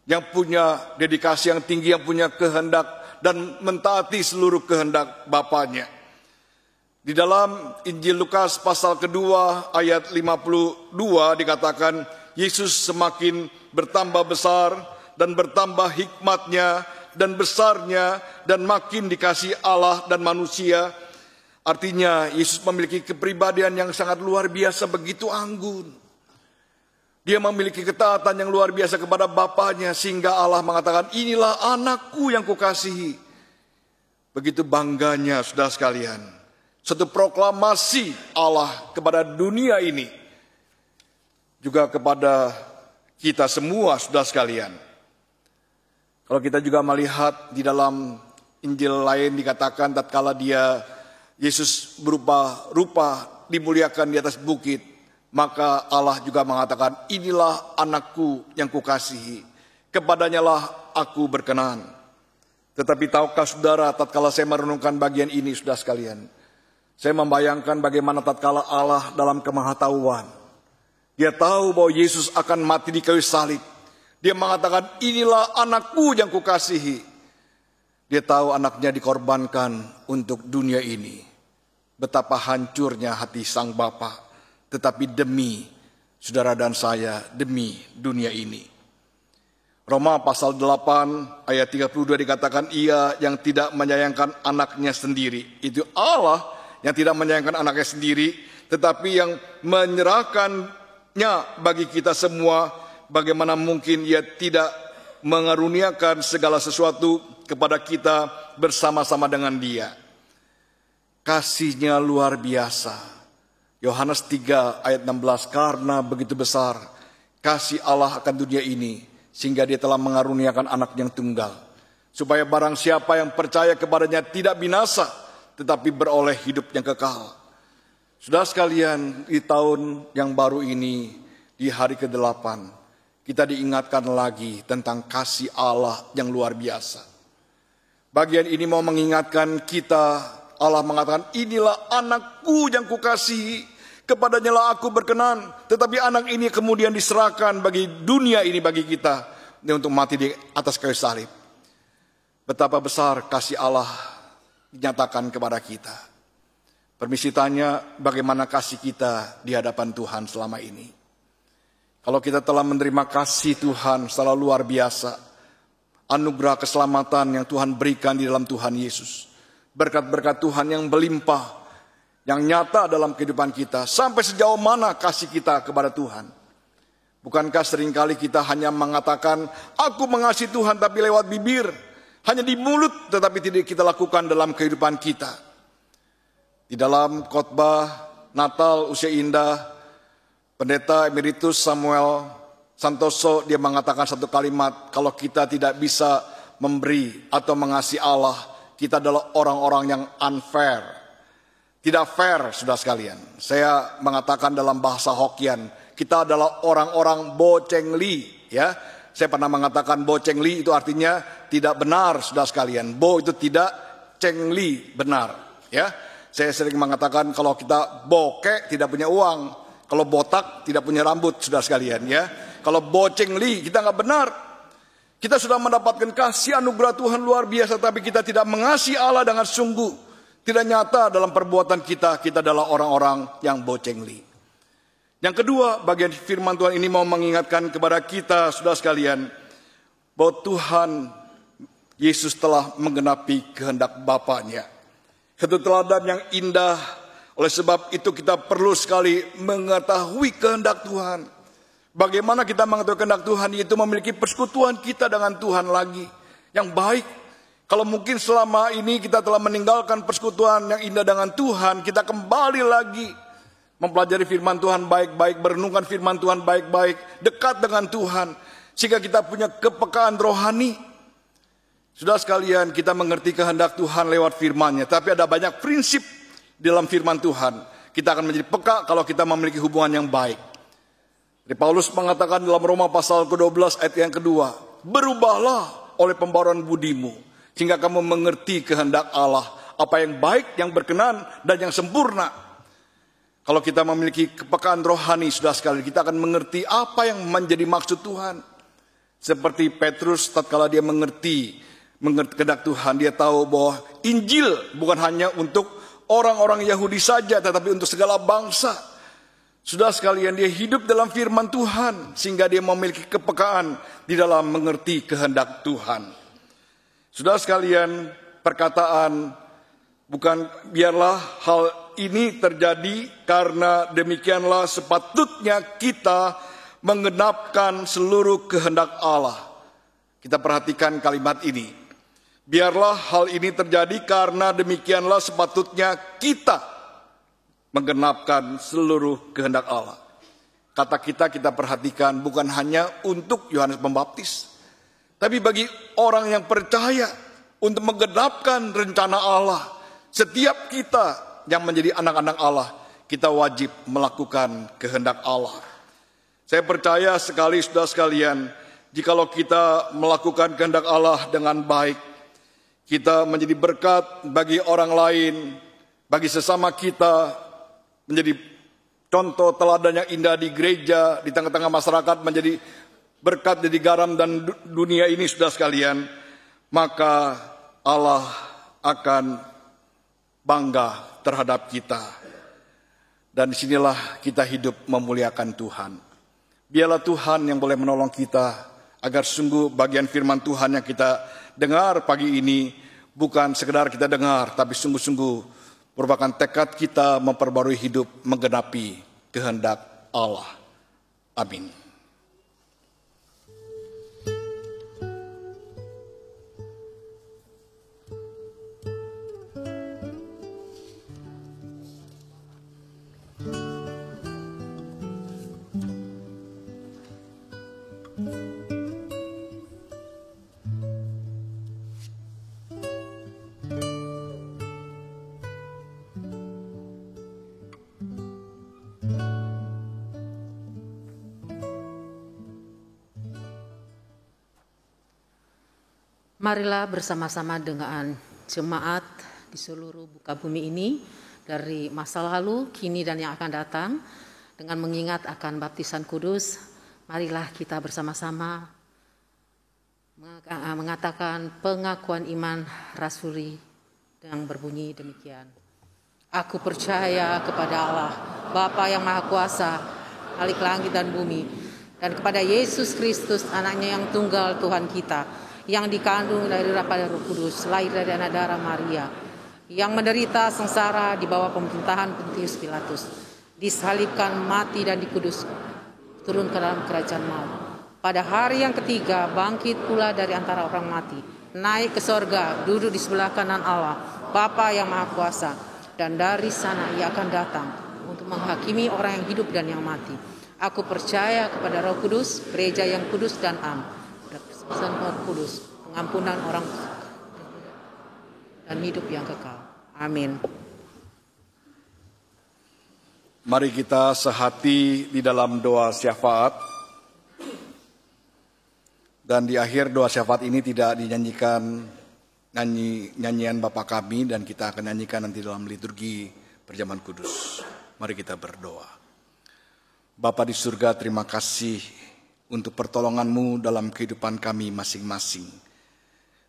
yang punya dedikasi yang tinggi, yang punya kehendak dan mentaati seluruh kehendak Bapanya. Di dalam Injil Lukas pasal kedua ayat 52 dikatakan, Yesus semakin bertambah besar dan bertambah hikmatnya dan besarnya dan makin dikasihi Allah dan manusia. Artinya Yesus memiliki kepribadian yang sangat luar biasa, begitu anggun. Dia memiliki ketaatan yang luar biasa kepada Bapanya, sehingga Allah mengatakan, inilah anakku yang kukasihi. Begitu bangganya saudara sekalian. Satu proklamasi Allah kepada dunia ini, juga kepada kita semua saudara sekalian. Kalau kita juga melihat di dalam Injil lain dikatakan tatkala Yesus berupa rupa dimuliakan di atas bukit, maka Allah juga mengatakan, inilah anakku yang kukasihi, kepadanyalah aku berkenan. Tetapi tahukah saudara, tatkala saya merenungkan bagian ini saudara sekalian, saya membayangkan bagaimana tatkala Allah dalam kemahatauan, Dia tahu bahwa Yesus akan mati di kayu salib. Dia mengatakan, inilah anakku yang kukasihi. Dia tahu anaknya dikorbankan untuk dunia ini. Betapa hancurnya hati sang Bapa, tetapi demi saudara dan saya, demi dunia ini. Roma pasal 8 ayat 32 dikatakan, ia yang tidak menyayangkan anaknya sendiri. Itu Allah yang tidak menyayangkan anaknya sendiri, tetapi yang menyerahkannya bagi kita semua. Bagaimana mungkin ia tidak mengaruniakan segala sesuatu kepada kita bersama-sama dengan Dia. Kasihnya luar biasa. Yohanes 3 ayat 16, karena begitu besar kasih Allah akan dunia ini, sehingga Dia telah mengaruniakan anak yang tunggal, supaya barang siapa yang percaya kepadanya tidak binasa, tetapi beroleh hidup yang kekal. Saudara sekalian, di tahun yang baru ini, di hari ke-8, kita diingatkan lagi tentang kasih Allah yang luar biasa. Bagian ini mau mengingatkan kita, Allah mengatakan, inilah anakku yang kukasihi, kepadanyalah aku berkenan. Tetapi anak ini kemudian diserahkan bagi dunia ini, bagi kita, untuk mati di atas kayu salib. Betapa besar kasih Allah dinyatakan kepada kita. Permisi tanya, bagaimana kasih kita di hadapan Tuhan selama ini? Kalau kita telah menerima kasih Tuhan secara luar biasa, anugerah keselamatan yang Tuhan berikan di dalam Tuhan Yesus, berkat-berkat Tuhan yang berlimpah, yang nyata dalam kehidupan kita, sampai sejauh mana kasih kita kepada Tuhan? Bukankah seringkali kita hanya mengatakan, aku mengasihi Tuhan, tapi lewat bibir, hanya di mulut, tetapi tidak kita lakukan dalam kehidupan kita. Di dalam khotbah Natal Usia Indah, Pendeta Emeritus Samuel Santoso, dia mengatakan satu kalimat, kalau kita tidak bisa memberi atau mengasihi Allah, kita adalah orang-orang yang unfair. Tidak fair, saudara sekalian. Saya mengatakan dalam bahasa Hokkien, kita adalah orang-orang bocengli, ya. Saya pernah mengatakan bocengli itu artinya tidak benar, saudara sekalian. Bo itu tidak, cengli benar, ya. Saya sering mengatakan kalau kita bokek tidak punya uang, kalau botak tidak punya rambut, saudara sekalian, ya. Kalau bocengli kita nggak benar. Kita sudah mendapatkan kasih anugerah Tuhan luar biasa, tapi kita tidak mengasihi Allah dengan sungguh, tidak nyata dalam perbuatan kita. Kita adalah orang-orang yang bocengli. Yang kedua, bagian firman Tuhan ini mau mengingatkan kepada kita, saudara sekalian, bahwa Tuhan Yesus telah menggenapi kehendak Bapanya. Satu teladan yang indah, oleh sebab itu kita perlu sekali mengetahui kehendak Tuhan. Bagaimana kita mengetahui kehendak Tuhan, yaitu memiliki persekutuan kita dengan Tuhan lagi, yang baik. Kalau mungkin selama ini kita telah meninggalkan persekutuan yang indah dengan Tuhan, kita kembali lagi mempelajari firman Tuhan baik-baik, merenungkan firman Tuhan baik-baik, dekat dengan Tuhan, sehingga kita punya kepekaan rohani. Saudara sekalian, kita mengerti kehendak Tuhan lewat firman-Nya, tapi ada banyak prinsip dalam firman Tuhan. Kita akan menjadi peka kalau kita memiliki hubungan yang baik. Paulus mengatakan dalam Roma pasal ke-12 ayat yang kedua, berubahlah oleh pembaruan budimu, sehingga kamu mengerti kehendak Allah, apa yang baik, yang berkenan, dan yang sempurna. Kalau kita memiliki kepekaan rohani, saudara sekalian, kita akan mengerti apa yang menjadi maksud Tuhan. Seperti Petrus, tatkala dia mengerti kehendak Tuhan, dia tahu bahwa Injil bukan hanya untuk orang-orang Yahudi saja, tetapi untuk segala bangsa. Saudara sekalian, dia hidup dalam firman Tuhan, sehingga dia memiliki kepekaan di dalam mengerti kehendak Tuhan. Saudara sekalian, perkataan bukan biarlah hal ini terjadi, karena demikianlah sepatutnya kita menggenapkan seluruh kehendak Allah. Kita perhatikan kalimat ini. Biarlah hal ini terjadi karena demikianlah sepatutnya kita menggenapkan seluruh kehendak Allah. Kata kita perhatikan bukan hanya untuk Yohanes Pembaptis, tapi bagi orang yang percaya untuk menggenapkan rencana Allah. Setiap kita yang menjadi anak-anak Allah, kita wajib melakukan kehendak Allah. Saya percaya sekali, saudara sekalian, jikalau kita melakukan kehendak Allah dengan baik, kita menjadi berkat bagi orang lain, bagi sesama kita, menjadi contoh teladan yang indah di gereja, di tengah-tengah masyarakat, menjadi berkat jadi garam dan dunia ini, saudara sekalian, maka Allah akan bangga terhadap kita. Dan disinilah kita hidup memuliakan Tuhan. Biarlah Tuhan yang boleh menolong kita, agar sungguh bagian firman Tuhan yang kita dengar pagi ini bukan sekedar kita dengar, tapi sungguh-sungguh merupakan tekad kita memperbarui hidup menggenapi kehendak Allah. Amin. Marilah bersama-sama dengan jemaat di seluruh muka bumi ini, dari masa lalu, kini, dan yang akan datang, dengan mengingat akan baptisan kudus. Marilah kita bersama-sama mengatakan pengakuan iman rasuli yang berbunyi demikian. Aku percaya kepada Allah, Bapa yang Maha Kuasa, Khalik langit dan bumi, dan kepada Yesus Kristus, anaknya yang tunggal Tuhan kita, yang dikandung dari Roh Kudus, lahir dari anak darah Maria, yang menderita sengsara di bawah pemerintahan Pontius Pilatus, disalibkan, mati, dan dikudus, turun ke dalam kerajaan maut. Pada hari yang ketiga bangkit pula dari antara orang mati, naik ke sorga, duduk di sebelah kanan Allah, Bapa yang Maha Kuasa, dan dari sana ia akan datang untuk menghakimi orang yang hidup dan yang mati. Aku percaya kepada Roh Kudus, gereja yang kudus dan am, dan Roh Kudus, pengampunan orang dan hidup yang kekal. Amin. Mari kita sehati di dalam doa syafaat. Dan di akhir doa syafaat ini tidak dinyanyikan nyanyian Bapa Kami, dan kita akan nyanyikan nanti dalam liturgi perjamuan kudus. Mari kita berdoa. Bapa di surga, terima kasih untuk pertolongan-Mu dalam kehidupan kami masing-masing.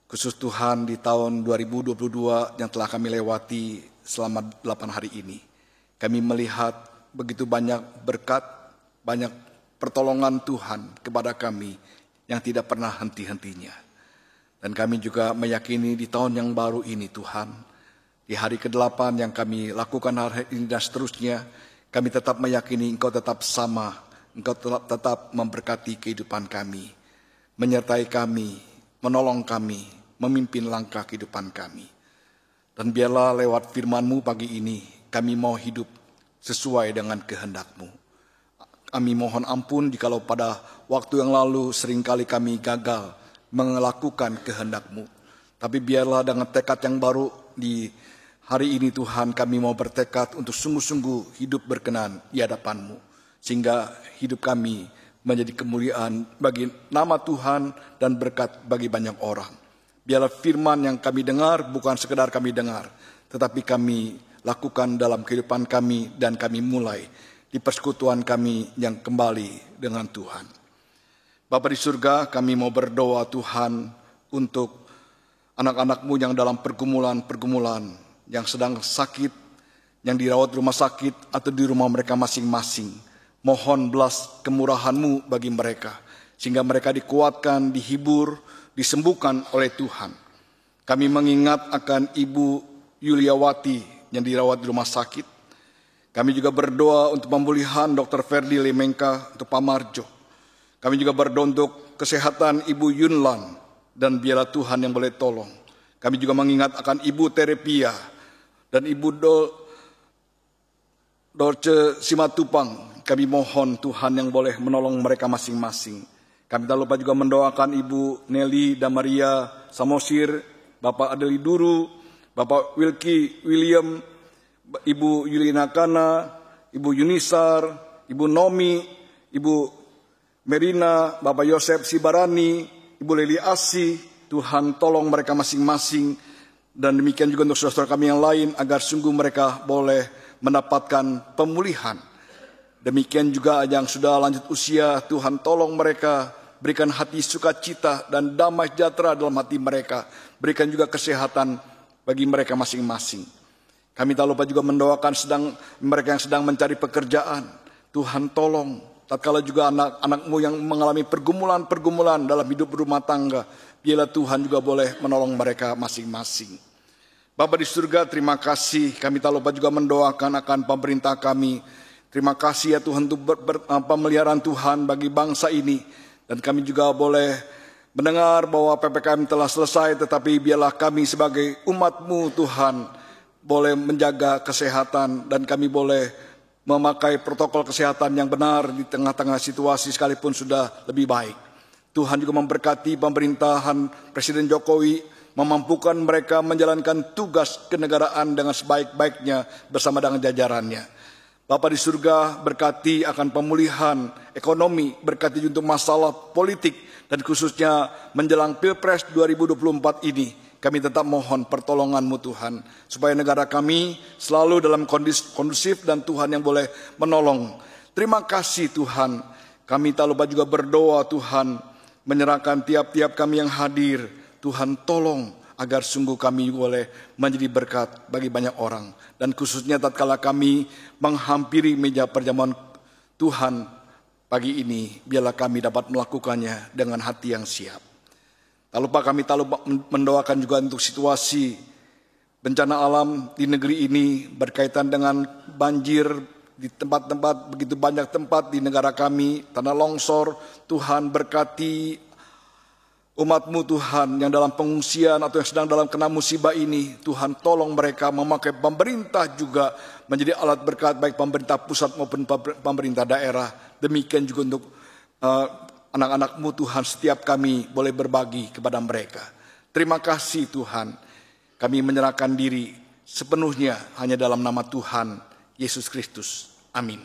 Khusus Tuhan di tahun 2022 yang telah kami lewati selama 8 hari ini. Kami melihat begitu banyak berkat, banyak pertolongan Tuhan kepada kami yang tidak pernah henti-hentinya. Dan kami juga meyakini di tahun yang baru ini Tuhan, di hari ke-8 yang kami lakukan hari ini dan seterusnya, kami tetap meyakini Engkau tetap sama. Engkau tetap memberkati kehidupan kami, menyertai kami, menolong kami, memimpin langkah kehidupan kami. Dan biarlah lewat firman-Mu pagi ini, kami mau hidup sesuai dengan kehendak-Mu. Kami mohon ampun jikalau pada waktu yang lalu seringkali kami gagal melakukan kehendak-Mu. Tapi biarlah dengan tekad yang baru di hari ini Tuhan, kami mau bertekad untuk sungguh-sungguh hidup berkenan di hadapan-Mu. Sehingga hidup kami menjadi kemuliaan bagi nama Tuhan dan berkat bagi banyak orang. Biarlah firman yang kami dengar bukan sekedar kami dengar, tetapi kami lakukan dalam kehidupan kami dan kami mulai di persekutuan kami yang kembali dengan Tuhan. Bapa di surga, kami mau berdoa Tuhan untuk anak-anak-Mu yang dalam pergumulan-pergumulan, yang sedang sakit, yang dirawat di rumah sakit atau di rumah mereka masing-masing. Mohon belas kemurahan-Mu bagi mereka, sehingga mereka dikuatkan, dihibur, disembuhkan oleh Tuhan. Kami mengingat akan Ibu Yuliawati yang dirawat di rumah sakit. Kami juga berdoa untuk pemulihan Dr. Ferdi Lemengka untuk Pak Marjo. Kami juga berdoa untuk kesehatan Ibu Yunlan, dan biarlah Tuhan yang boleh tolong. Kami juga mengingat akan Ibu Terepia dan Ibu Dorce Simatupang. Kami mohon Tuhan yang boleh menolong mereka masing-masing. Kami tak lupa juga mendoakan Ibu Nelly Damaria Samosir, Bapak Adeli Duru, Bapak Wilki William, Ibu Yulina Kana, Ibu Yunisar, Ibu Nomi, Ibu Merina, Bapak Yosef Sibarani, Ibu Leli Asi. Tuhan tolong mereka masing-masing. Dan demikian juga untuk saudara-saudara kami yang lain, agar sungguh mereka boleh mendapatkan pemulihan. Demikian juga yang sudah lanjut usia, Tuhan tolong mereka, berikan hati sukacita dan damai sejahtera dalam hati mereka. Berikan juga kesehatan bagi mereka masing-masing. Kami tak lupa juga mendoakan mereka yang sedang mencari pekerjaan. Tuhan tolong, tatkala juga anak-anak-Mu yang mengalami pergumulan-pergumulan dalam hidup rumah tangga, biarlah Tuhan juga boleh menolong mereka masing-masing. Bapa di surga, terima kasih. Kami tak lupa juga mendoakan akan pemerintah kami. Terima kasih ya Tuhan untuk pemeliharaan Tuhan bagi bangsa ini. Dan kami juga boleh mendengar bahwa PPKM telah selesai, tetapi biarlah kami sebagai umat-Mu Tuhan boleh menjaga kesehatan, dan kami boleh memakai protokol kesehatan yang benar di tengah-tengah situasi sekalipun sudah lebih baik. Tuhan juga memberkati pemerintahan Presiden Jokowi, memampukan mereka menjalankan tugas kenegaraan dengan sebaik-baiknya bersama dengan jajarannya. Bapa di surga, berkati akan pemulihan ekonomi, berkati untuk masalah politik, dan khususnya menjelang Pilpres 2024 ini. Kami tetap mohon pertolongan-Mu Tuhan, supaya negara kami selalu dalam kondisi kondusif dan Tuhan yang boleh menolong. Terima kasih Tuhan. Kami tak lupa juga berdoa Tuhan, menyerahkan tiap-tiap kami yang hadir. Tuhan tolong agar sungguh kami boleh menjadi berkat bagi banyak orang. Dan khususnya tatkala kami menghampiri meja perjamuan Tuhan pagi ini, biarlah kami dapat melakukannya dengan hati yang siap. Tak lupa kami mendoakan juga untuk situasi bencana alam di negeri ini berkaitan dengan banjir di tempat-tempat, begitu banyak tempat di negara kami, tanah longsor. Tuhan berkati umat-Mu Tuhan yang dalam pengungsian atau yang sedang dalam kena musibah ini. Tuhan tolong mereka, memakai pemerintah juga menjadi alat berkat baik pemerintah pusat maupun pemerintah daerah. Demikian juga untuk anak-anak-Mu Tuhan, setiap kami boleh berbagi kepada mereka. Terima kasih Tuhan. Kami menyerahkan diri sepenuhnya hanya dalam nama Tuhan Yesus Kristus. Amin.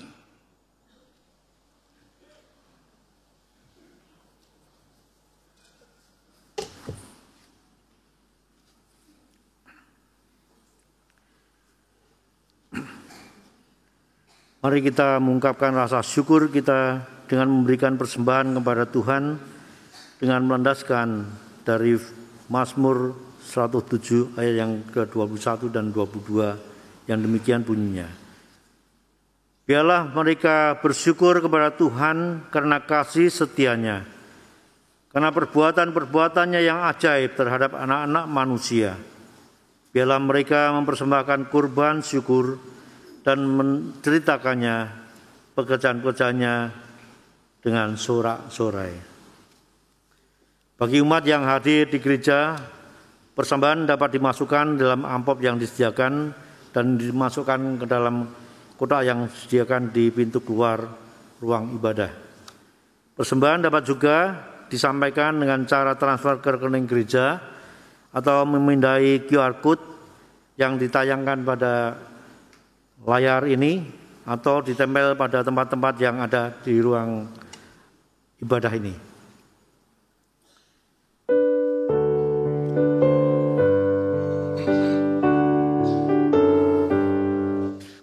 Mari kita mengungkapkan rasa syukur kita dengan memberikan persembahan kepada Tuhan dengan melandaskan dari Mazmur 107 ayat yang ke-21 dan 22 yang demikian bunyinya. Biarlah mereka bersyukur kepada Tuhan karena kasih setianya, karena perbuatan-perbuatannya yang ajaib terhadap anak-anak manusia. Biarlah mereka mempersembahkan kurban syukur dan menceritakannya pekerjaan-pekerjaannya dengan sorak-sorai. Bagi umat yang hadir di gereja, persembahan dapat dimasukkan dalam amplop yang disediakan dan dimasukkan ke dalam kotak yang disediakan di pintu keluar ruang ibadah. Persembahan dapat juga disampaikan dengan cara transfer ke rekening gereja atau memindai QR code yang ditayangkan pada layar ini atau ditempel pada tempat-tempat yang ada di ruang ibadah ini.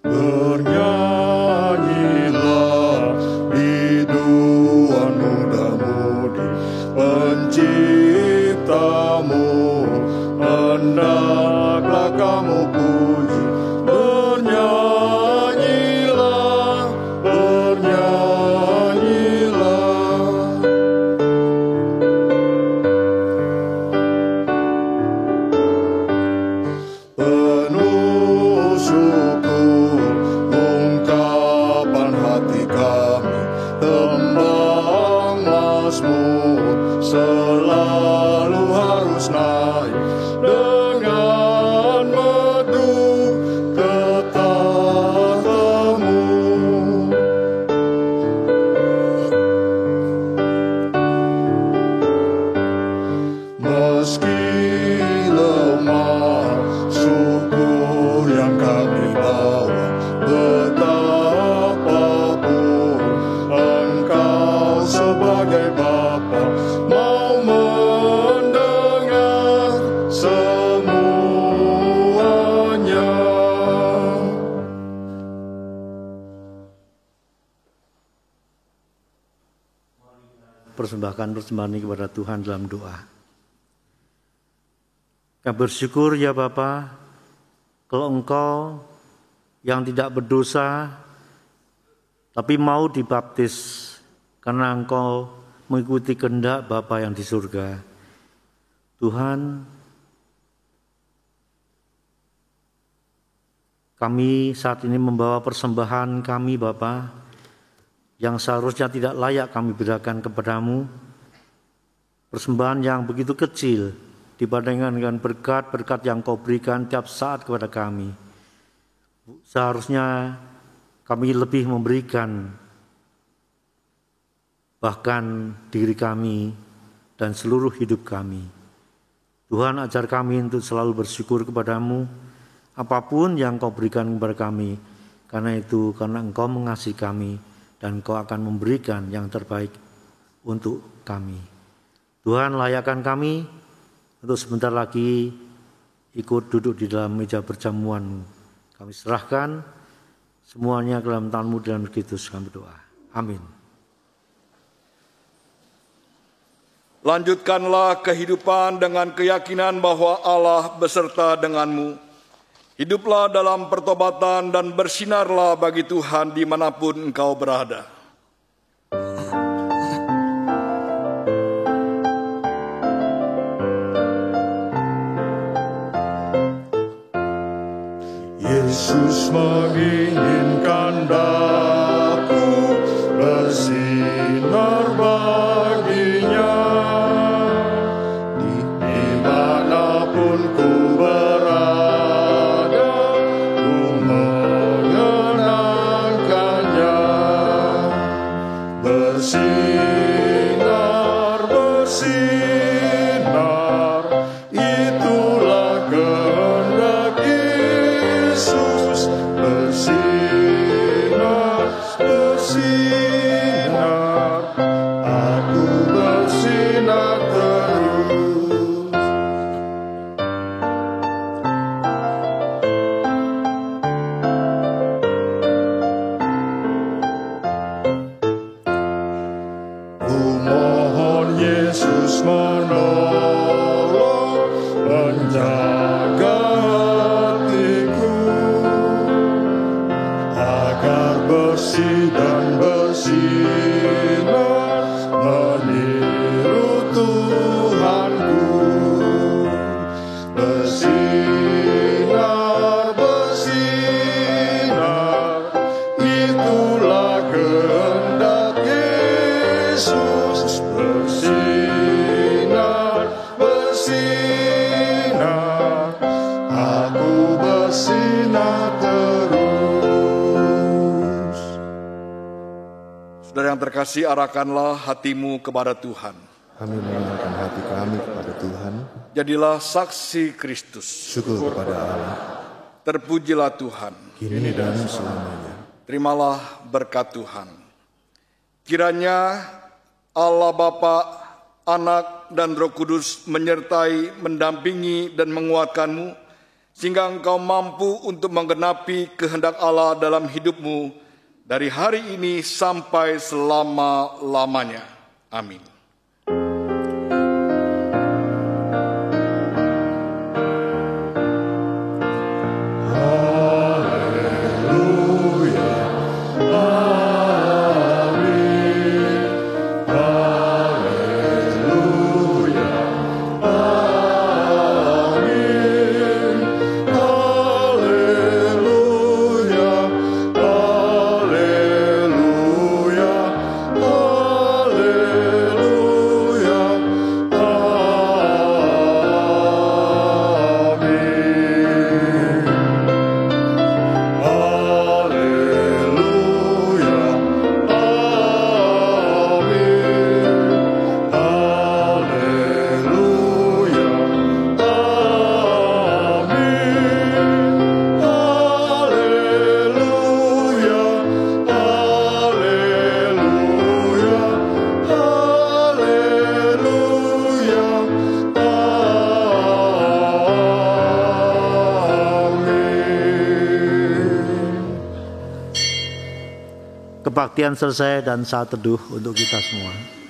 Bernyanyilah biduan muda-mudi penciptamu, hendaklah kamu puji. Bernyanyilah, bernyanyilah. Penuh syukur ungkapan hati kami, tembang Mazmur selalu harus naik dengan merdu ke tahta-Mu. Meski lemah, syukur yang kami bawa, betapapun Engkau sebagai Bapa mau mendengar semuanya. Persembahkan persembahan ini kepada Tuhan dalam doa. Kami bersyukur ya Bapa, kalau Engkau yang tidak berdosa tapi mau dibaptis karena Engkau mengikuti kehendak Bapa yang di surga. Tuhan, kami saat ini membawa persembahan kami Bapa yang seharusnya tidak layak kami berikan kepadamu, persembahan yang begitu kecil dibandingkan dengan berkat-berkat yang Kau berikan tiap saat kepada kami. Seharusnya kami lebih memberikan bahkan diri kami dan seluruh hidup kami. Tuhan, ajar kami untuk selalu bersyukur kepadamu apapun yang Kau berikan kepada kami, karena itu karena Engkau mengasihi kami dan Engkau akan memberikan yang terbaik untuk kami. Tuhan, layakkan kami untuk sebentar lagi ikut duduk di dalam meja perjamuan-Mu. Kami serahkan semuanya ke dalam tangan-Mu dalam Kristus kami berdoa. Amin. Lanjutkanlah kehidupan dengan keyakinan bahwa Allah beserta denganmu. Hiduplah dalam pertobatan dan bersinarlah bagi Tuhan dimanapun engkau berada. Yesus menginginkan daku bersinar baginya, dimanapun ku berada, ku menyenangkannya. Bersinar, bersinar, itulah kehendak Yesus. Bersinar, bersinar, aku bersinar terus. Ku mohon Yesus menolong, menjaga hatiku agar bersih dan bersinar meniru Tuhanku. Bersinar, bersinar, itulah kehendak Yesus. Bersinar, bersinar, aku bersinar terus. Saudara yang terkasih, arahkanlah hatimu kepada Tuhan. Kami mengarahkan hati kami kepada Tuhan. Jadilah saksi Kristus. Syukur kepada Allah, Terpujilah Tuhan. kini dan selamanya. Terimalah berkat Tuhan. Kiranya Allah Bapa, Anak, dan Roh Kudus menyertai, mendampingi, dan menguatkanmu, sehingga engkau mampu untuk menggenapi kehendak Allah dalam hidupmu dari hari ini sampai selama-lamanya. Amin. Kebaktian selesai dan saat teduh untuk kita semua.